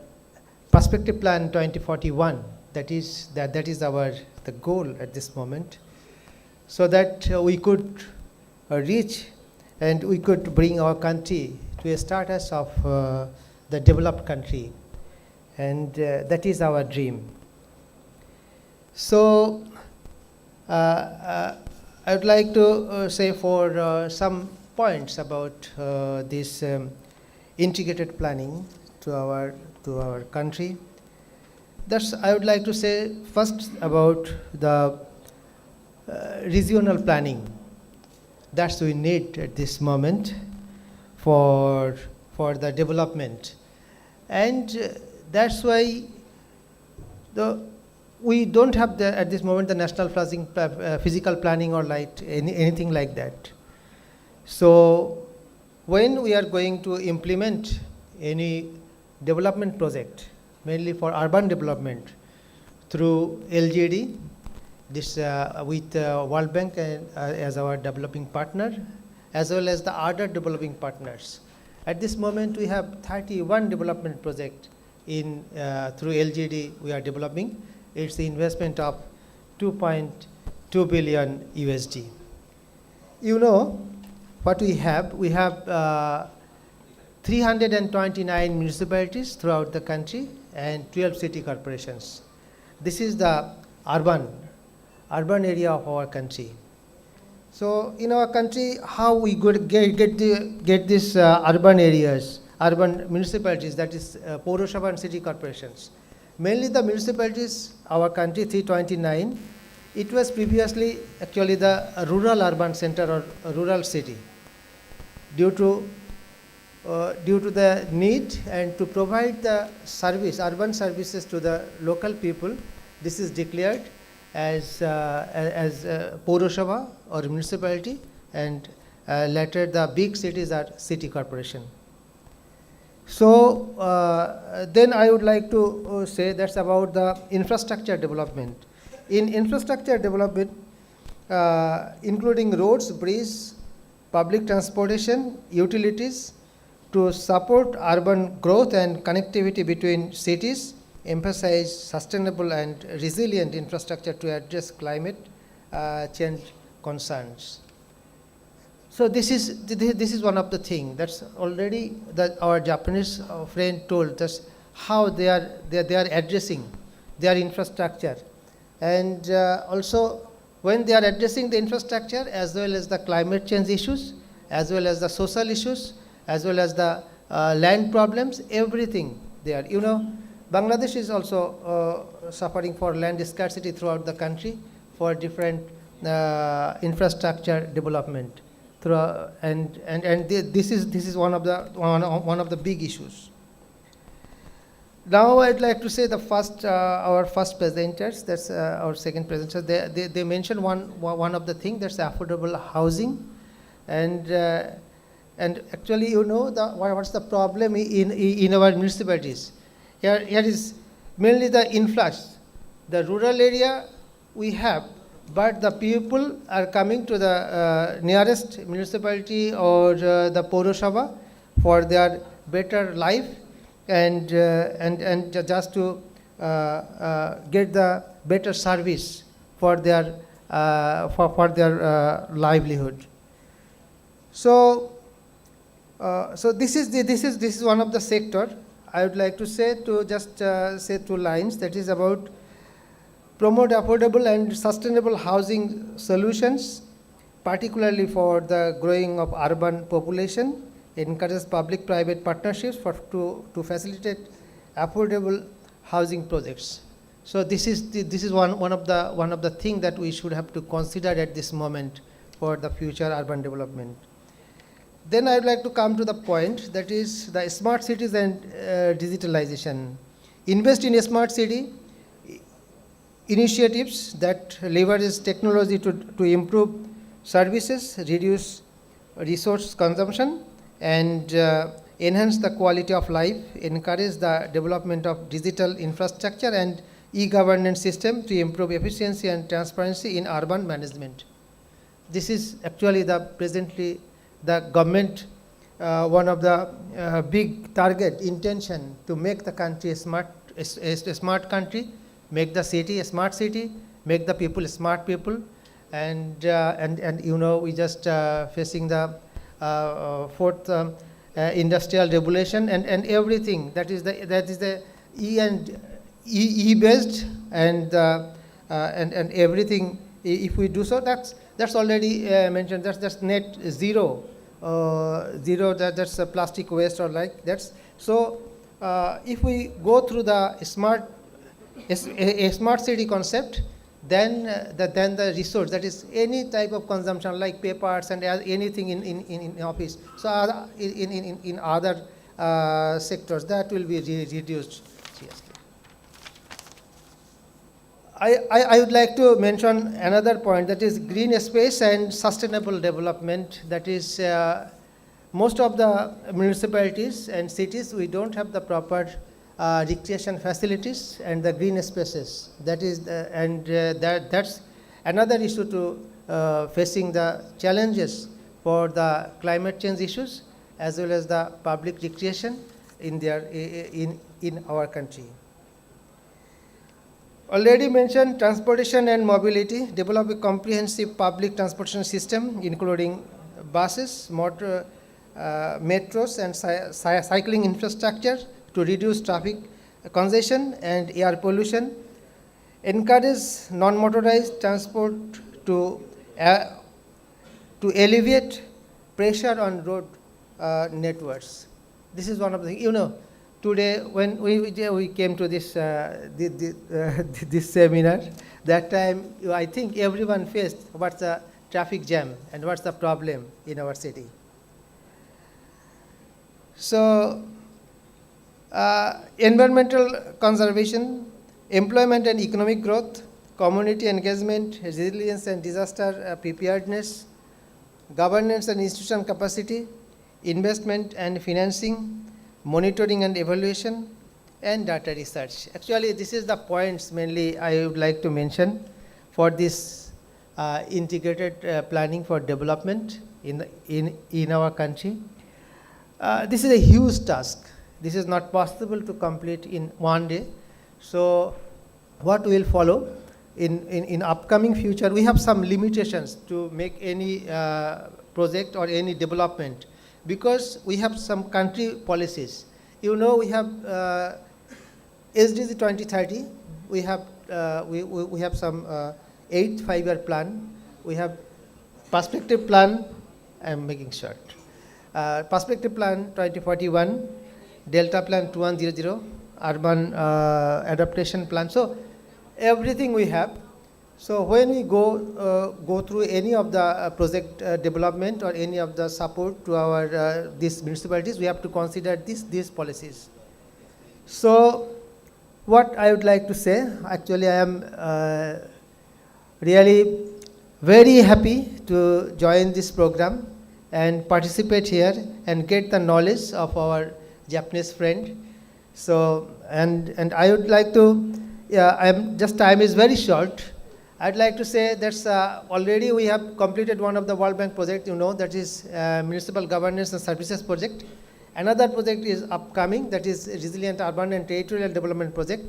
perspective plan 2041. That is the goal at this moment, so that we could reach and we could bring our country to a status of the developed country, and that is our dream. So I would like to say for some points about this integrated planning to our country. I would like to say first about the regional planning. That's we need at this moment for the development, and that's why we don't have at this moment the national physical planning or anything like that. So when we are going to implement any development project, mainly for urban development, through LGD, this with World Bank as our developing partner, as well as the other developing partners. At this moment, we have 31 development projects through LGD we are developing. It's the investment of 2.2 billion USD. You know what we have? We have 329 municipalities throughout the country and 12 city corporations. This is the urban area of our country. So in our country, how we get these urban areas, urban municipalities, that is Paurasabha and city corporations. Mainly the municipalities, our country 329, it was previously actually the rural urban center or rural city. Due to the need and to provide the urban services to the local people, this is declared as Paurasabha or municipality, and later the big cities are city corporation. So then I would like to say that's about the infrastructure development. In infrastructure development, including roads, bridges, public transportation, utilities, to support urban growth and connectivity between cities, emphasize sustainable and resilient infrastructure to address climate change concerns. So this is one of the things that's already that our Japanese friend told us how they are addressing their infrastructure, and also when they are addressing the infrastructure as well as the climate change issues, as well as the social issues, as well as the land problems, everything there. You know, Bangladesh is also suffering for land scarcity throughout the country for different infrastructure development. This is one of the big issues. Now I'd like to say our first presenters, that's our second presenter. They mentioned one of the things, that's affordable housing, and actually, you know, what's the problem in our municipalities? Here is mainly the influx. The rural area we have, but the people are coming to the nearest municipality or the Paurasabha for their better life and just to get the better service for their livelihood. So this is one of the sector. I would like to say say 2 lines. That is about promote affordable and sustainable housing solutions, particularly for the growing of urban population. Encourages public-private partnerships to facilitate affordable housing projects. So this is one of the things that we should have to consider at this moment for the future urban development. Then I would like to come to the point, that is the smart cities and digitalization. Invest in a smart city. initiatives that leverage technology to improve services, reduce resource consumption, and enhance the quality of life, encourage the development of digital infrastructure and e-governance system to improve efficiency and transparency in urban management. This is actually presently the government one of the big target intention to make the country a smart country, make the city a smart city, make the people smart people, and we just facing the fourth industrial revolution and everything that is the E based and everything. If we do so, that's already mentioned. That's net zero. That's a plastic waste or like that's so. If we go through the smart city concept, then the resource, that is any type of consumption like papers and anything in office, so in other sectors, that will be reduced. Seriously. I would like to mention another point, that is green space and sustainable development. That is, most of the municipalities and cities, we don't have the proper recreation facilities and the green spaces. That is, that's another issue to facing the challenges for the climate change issues as well as the public recreation in our country. Already mentioned transportation and mobility, develop a comprehensive public transportation system including buses, metros and cycling infrastructure to reduce traffic congestion and air pollution. Encourage non-motorized transport to alleviate pressure on road networks. This is one of the, today, when we came to this this seminar, that time I think everyone faced what's the traffic jam and what's the problem in our city. So, environmental conservation, employment and economic growth, community engagement, resilience and disaster preparedness, governance and institutional capacity, investment and financing, monitoring and evaluation, and data research. Actually, this is the points mainly I would like to mention for this integrated planning for development in our country. This is a huge task. This is not possible to complete in one day. So, what will follow in upcoming future? We have some limitations to make any project or any development, because we have some country policies. We have SDG 2030. We have some 8th 5-year plan. We have perspective plan. I'm making short. Perspective plan 2041, Delta plan 2100, urban adaptation plan. So everything we have. So when we go through any of the project development or any of the support to our these municipalities, we have to consider these policies. So what I would like to say, actually I am really very happy to join this program and participate here and get the knowledge of our Japanese friend. So and I would like to, time is very short. I'd like to say that already we have completed one of the World Bank project, that is Municipal Governance and Services project. Another project is upcoming, that is Resilient Urban and Territorial Development project.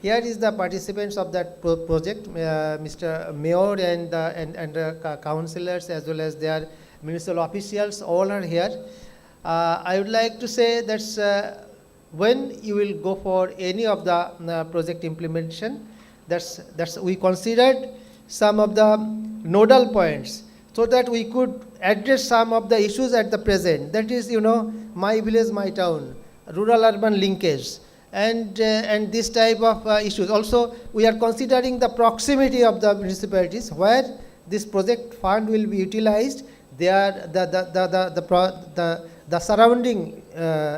Here is the participants of that project, Mr. Mayor and councillors as well as their municipal officials, all are here. I would like to say that when you will go for any of the project implementation, that's we considered some of the nodal points so that we could address some of the issues at the present. That is, my village, my town, rural-urban linkage, and this type of issues. Also, we are considering the proximity of the municipalities where this project fund will be utilized. They are the surrounding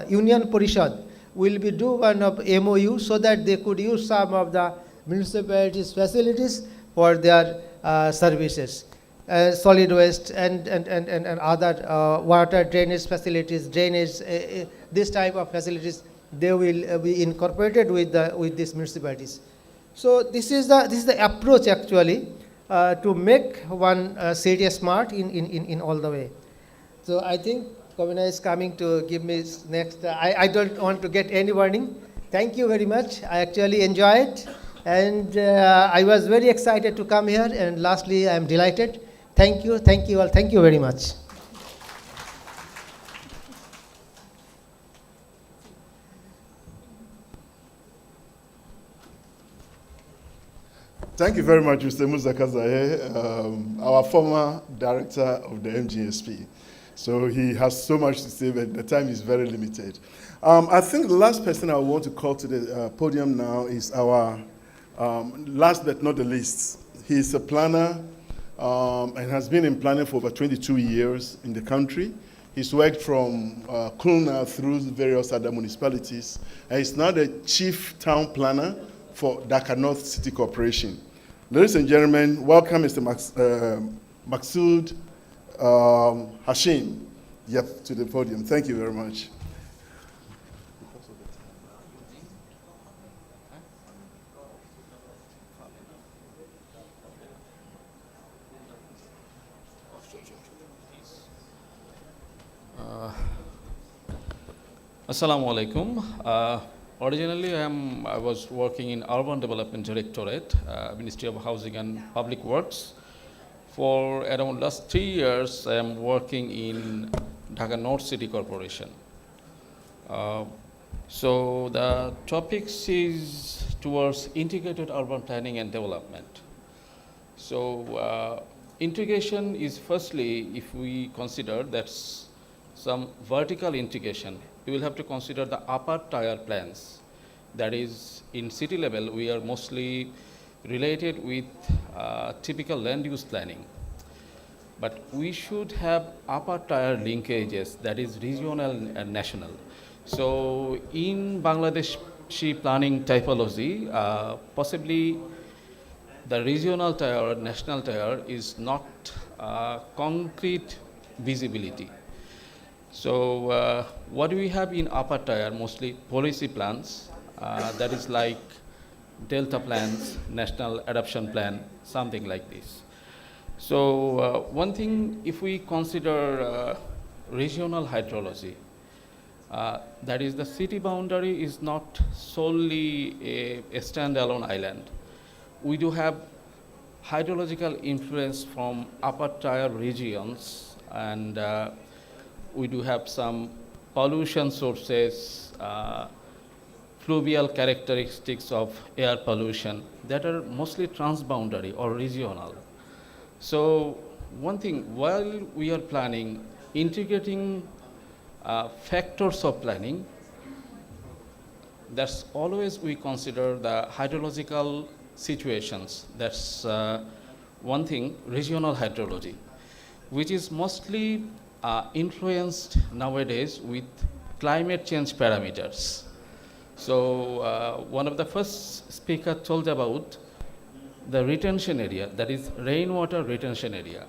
Union Parishad will be do one of MOU so that they could use some of the municipalities' facilities for their services. Solid waste and other water drainage facilities, this type of facilities, they will be incorporated with these municipalities. So this is the approach actually to make one city smart in all the way. So I think Kavina is coming to give me next. I don't want to get any warning. Thank you very much. I actually enjoyed it, and I was very excited to come here. And lastly, I am delighted. Thank you all. Thank you very much. Thank you very much, Mr. Musa Kazaye, our former director of the MGSP. So he has so much to say, but the time is very limited. I think the last person I want to call to the podium now is our last but not the least. He's a planner and has been in planning for over 22 years in the country. He's worked from Kulna through various other municipalities, and he's now the chief town planner for Dhaka North City Corporation. Ladies and gentlemen, welcome Mr. Maksud Hashim to the podium. Thank you very much. Assalamu alaikum. Originally, I was working in Urban Development Directorate, Ministry of Housing and Public Works. For around last 3 years, I am working in Dhaka North City Corporation. So the topics is towards integrated urban planning and development. So integration is firstly, if we consider that's some vertical integration, we will have to consider the upper tier plans. That is, in city level, we are mostly related with typical land use planning. But we should have upper tier linkages, that is regional and national. So in Bangladeshi planning typology, possibly the regional tier or national tier is not concrete visibility. So what do we have in upper tier? Mostly policy plans, that is like Delta plans, National Adoption Plan, something like this. So one thing, if we consider regional hydrology, that is the city boundary is not solely a standalone island. We do have hydrological influence from upper tier regions, and we do have some pollution sources, fluvial characteristics of air pollution that are mostly transboundary or regional. So one thing, while we are planning, integrating factors of planning, that's always we consider the hydrological situations. That's one thing, regional hydrology, which is mostly influenced nowadays with climate change parameters. So one of the first speaker told about the retention area, that is rainwater retention area.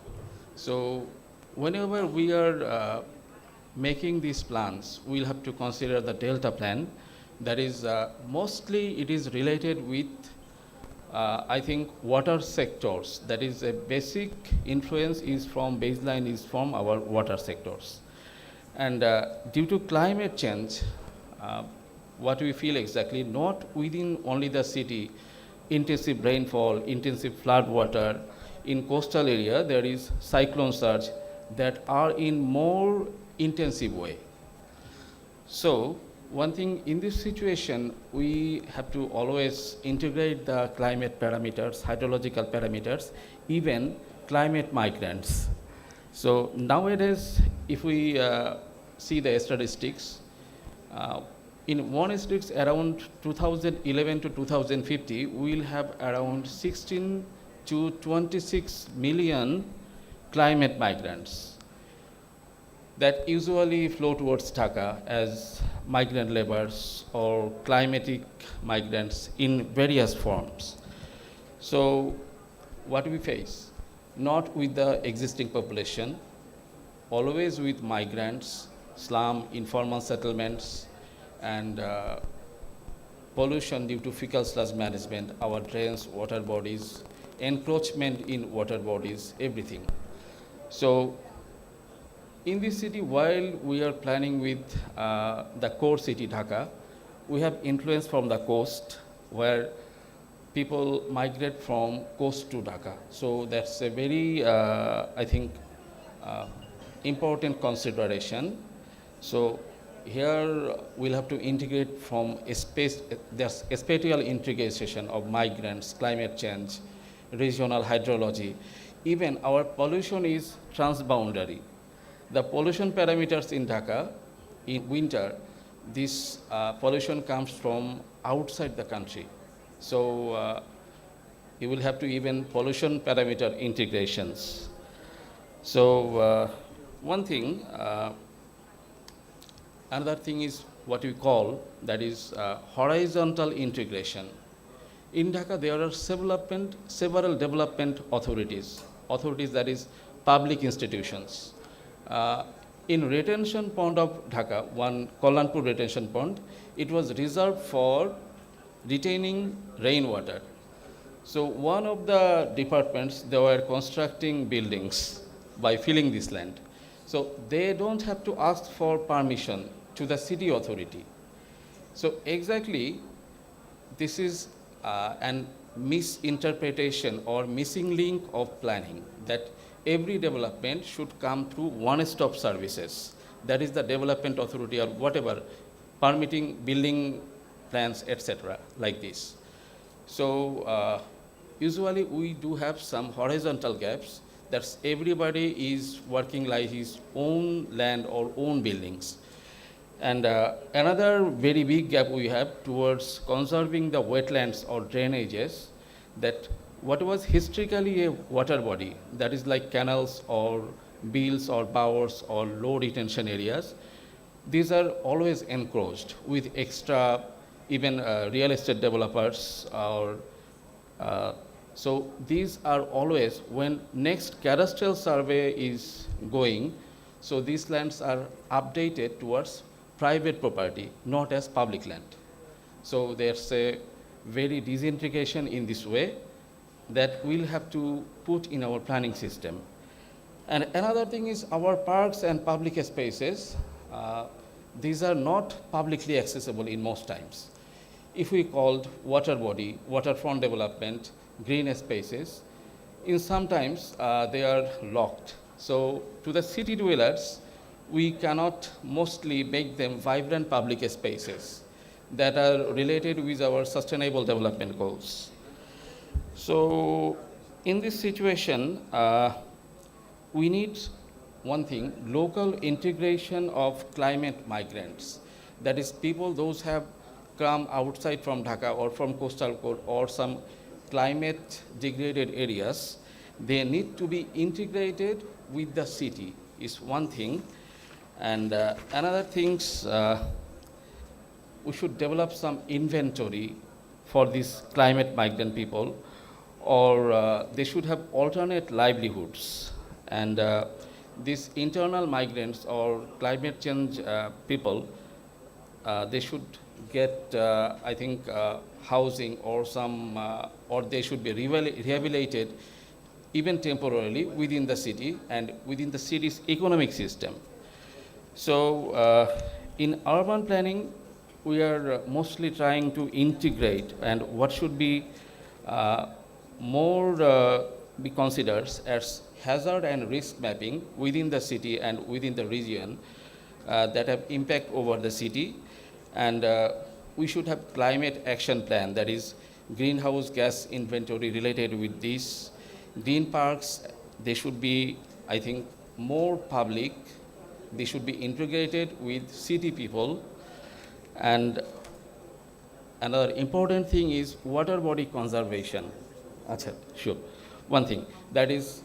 So whenever we are making these plans, we'll have to consider the Delta plan. That is mostly it is related with I think water sectors. That is a basic influence is from baseline is from our water sectors. And due to climate change, what we feel exactly, not within only the city, intensive rainfall, intensive flood water. In coastal area, there is cyclone surge that are in more intensive way. So one thing in this situation, we have to always integrate the climate parameters, hydrological parameters, even climate migrants. So nowadays, if we see the statistics, in one statistics around 2011 to 2050, we will have around 16 to 26 million climate migrants that usually flow towards Dhaka as migrant laborers or climatic migrants in various forms. So what we face, not with the existing population, always with migrants, slum, informal settlements, and pollution due to fecal sludge management, our drains, water bodies, encroachment in water bodies, everything. So in this city, while we are planning with the core city Dhaka, we have influence from the coast where people migrate from coast to Dhaka. So that's a very, I think, important consideration. So here we'll have to integrate from there's a spatial integration of migrants, climate change, regional hydrology. Even our pollution is transboundary. The pollution parameters in Dhaka, in winter, this pollution comes from outside the country. So you will have to even pollution parameter integrations. So one thing, another thing is what we call, that is horizontal integration. In Dhaka, there are several development authorities that is public institutions. In retention pond of Dhaka, one Kallanpur retention pond, it was reserved for retaining rainwater. So one of the departments, they were constructing buildings by filling this land. So they don't have to ask for permission to the city authority. So exactly, this is an misinterpretation or missing link of planning, that every development should come through one-stop services. That is the development authority or whatever, permitting, building plans, etc., like this. So usually we do have some horizontal gaps. That's everybody is working like his own land or own buildings. And another very big gap we have towards conserving the wetlands or drainages, that what was historically a water body, that is like canals or bills or bowers or low retention areas, these are always encroached with extra, even real estate developers or so these are always, when next cadastral survey is going, so these lands are updated towards private property, not as public land. So there's a very disintegration in this way that we'll have to put in our planning system. And another thing is our parks and public spaces, these are not publicly accessible in most times. If we called water body, waterfront development, green spaces, in sometimes they are locked. So to the city dwellers, we cannot mostly make them vibrant public spaces that are related with our sustainable development goals. So in this situation, we need one thing, local integration of climate migrants. That is people, those have come outside from Dhaka or from coastal code or some climate degraded areas, they need to be integrated with the city is one thing. And another things, we should develop some inventory for these climate migrant people, or they should have alternate livelihoods. And these internal migrants or climate change people, they should get, I think, housing or some, or they should be rehabilitated even temporarily within the city and within the city's economic system. So in urban planning, we are mostly trying to integrate, and what should be more be considered as hazard and risk mapping within the city and within the region that have impact over the city. And we should have climate action plan, that is greenhouse gas inventory related with this. Green parks, they should be, I think, more public. They should be integrated with city people. And another important thing is water body conservation. Achha, sure. One thing, that is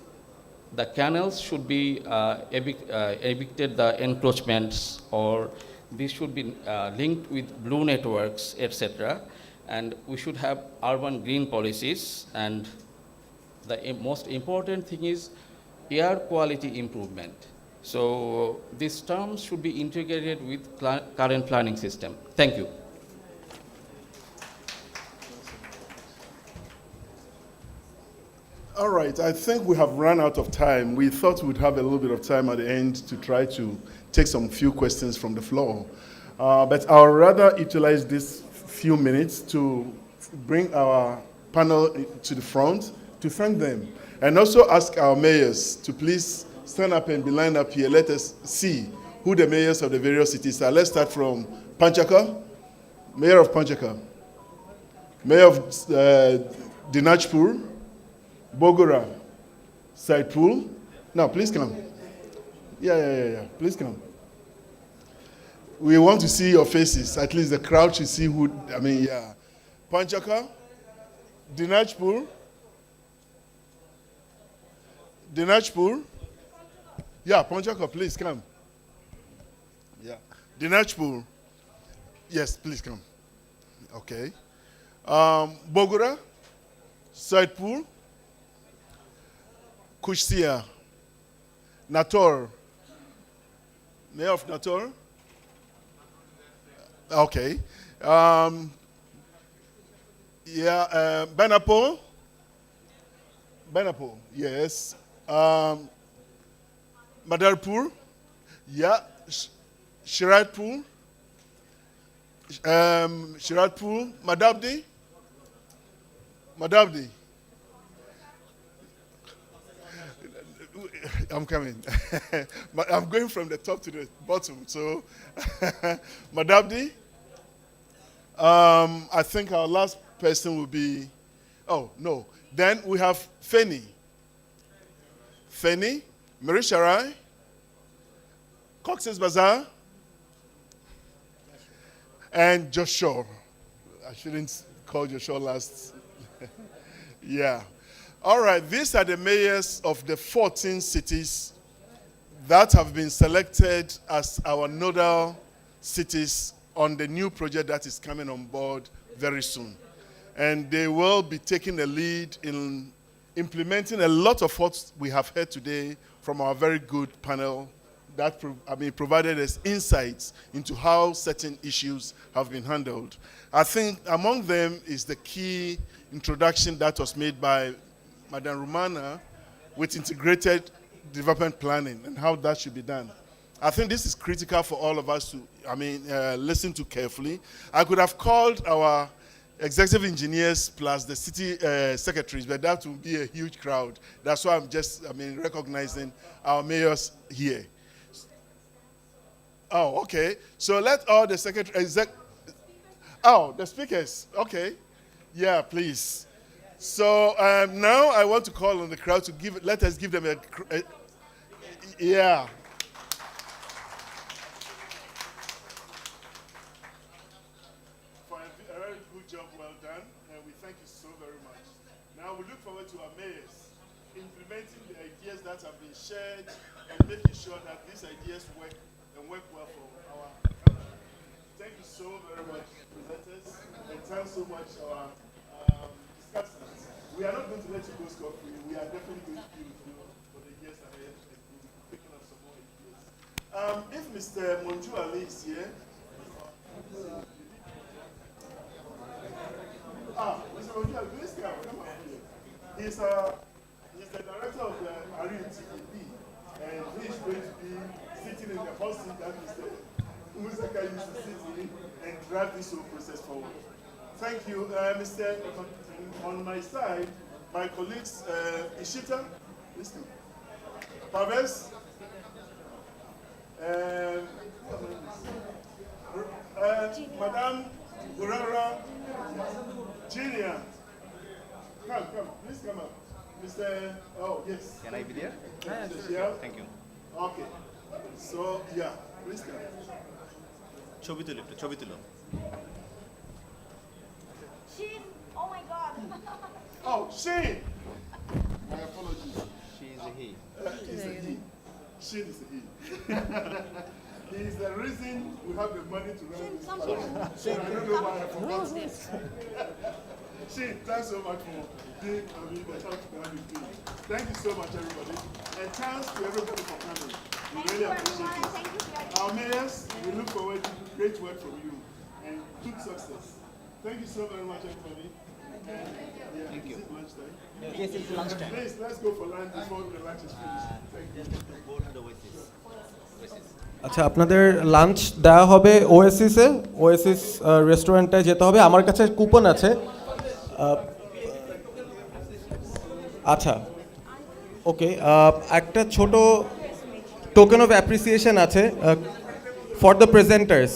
the canals should be evicted the encroachments, or this should be linked with blue networks, etc. and we should have urban green policies, and the most important thing is air quality improvement. So these terms should be integrated with current planning system. Thank you. All right, I think we have run out of time. We thought we'd have a little bit of time at the end to try to take some few questions from the floor. But I'll rather utilize this few minutes to bring our panel to the front to thank them. And also ask our mayors to please stand up and be lined up here. Let us see who the mayors of the various cities are. Let's start from Panchaka, Mayor of Panchaka, Mayor of Dinajpur, Bogora, Saidpur. Now, please come. Yeah. Please come. We want to see your faces. At least the crowd should see who, Panchaka, Dinajpur. Yeah, Panchaka, please come. Yeah. Dinajpur. Yes, please come. Okay. Bogora, Saidpur, Kushtia, Nator, Mayor of Nator. Okay. Benapo, yes. Madarpur, yeah. Shiratpur, Madabdi. I'm coming. I'm going from the top to the bottom. So, Madabdi. I think our last person will be, oh, no. Then we have Feni, Marisharai, Cox's Bazar, and Joshua. I shouldn't call Joshua last. Yeah. All right, these are the mayors of the 14 cities that have been selected as our nodal cities on the new project that is coming on board very soon. And they will be taking the lead in implementing a lot of what we have heard today from our very good panel that provided us insights into how certain issues have been handled. I think among them is the key introduction that was made by Madam Rumana with integrated development planning and how that should be done. I think this is critical for all of us to, listen to carefully. I could have called our executive engineers plus the city secretaries, but that would be a huge crowd. That's why I'm just, recognizing our mayors here. Oh, okay. So let all the secretaries, the speakers, okay. Yeah, please. So now I want to call on the crowd to let us give them a yeah. For a very good job, well done, and we thank you so very much. Now we look forward to our mayors implementing the ideas that have been shared and making sure that these ideas work and work well for our country. Thank you so very much, presenters, and thanks so much our discussants. We are not going to let you go scot-free. We are definitely going to be with you for the years ahead and we'll be picking up some more ideas. If Mr. Monju Ali is here. Mr. Monju Ali, please come up here. He's the director of the Arin TPP, and he is going to be sitting in the hot seat that Mr. Musaka used to sit in and drive this whole process forward. Thank you, Mr. On my side, my colleagues, Ishita, listen, Paves, Madame Urara, Genia. Come, please come up. Mr. Oh, yes. Can I be there? Yeah. Thank you. Okay. So, yeah, please come. ছবি তুলো একটু ছবি তুলো Shin, oh my God. Oh, Shin. My apologies. she is a he He's a he. Shin is a he. He He's the reason we have the money to run this party. I don't know why I forgot this. Shane, thanks so much for being the help to have you. Thank you so much, everybody. And thanks to everybody for coming. We really appreciate it. Thank you for your Our mayors, we look forward to great work from you and good success. Thank you so very much, everybody. Thank you. Is it lunchtime? Yes, it's lunchtime. Please, let's go for lunch before the lunch is finished. Thank you. Just to go to the Oasis. আচ্ছা আপনাদের lunch দেওয়া হবে ওএসিসে oasis রেস্টুরেন্টে যেতে হবে আমার কাছে coupon আছে আচ্ছা ওকে একটা ছোট টোকেন অফ অ্যাপ্রিসিয়েশন আছে for the presenters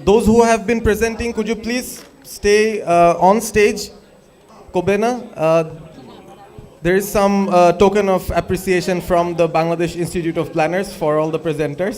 those who have been presenting could you please stay on stage কোবেনা there is some token of appreciation from the Bangladesh Institute of Planners for all the presenters.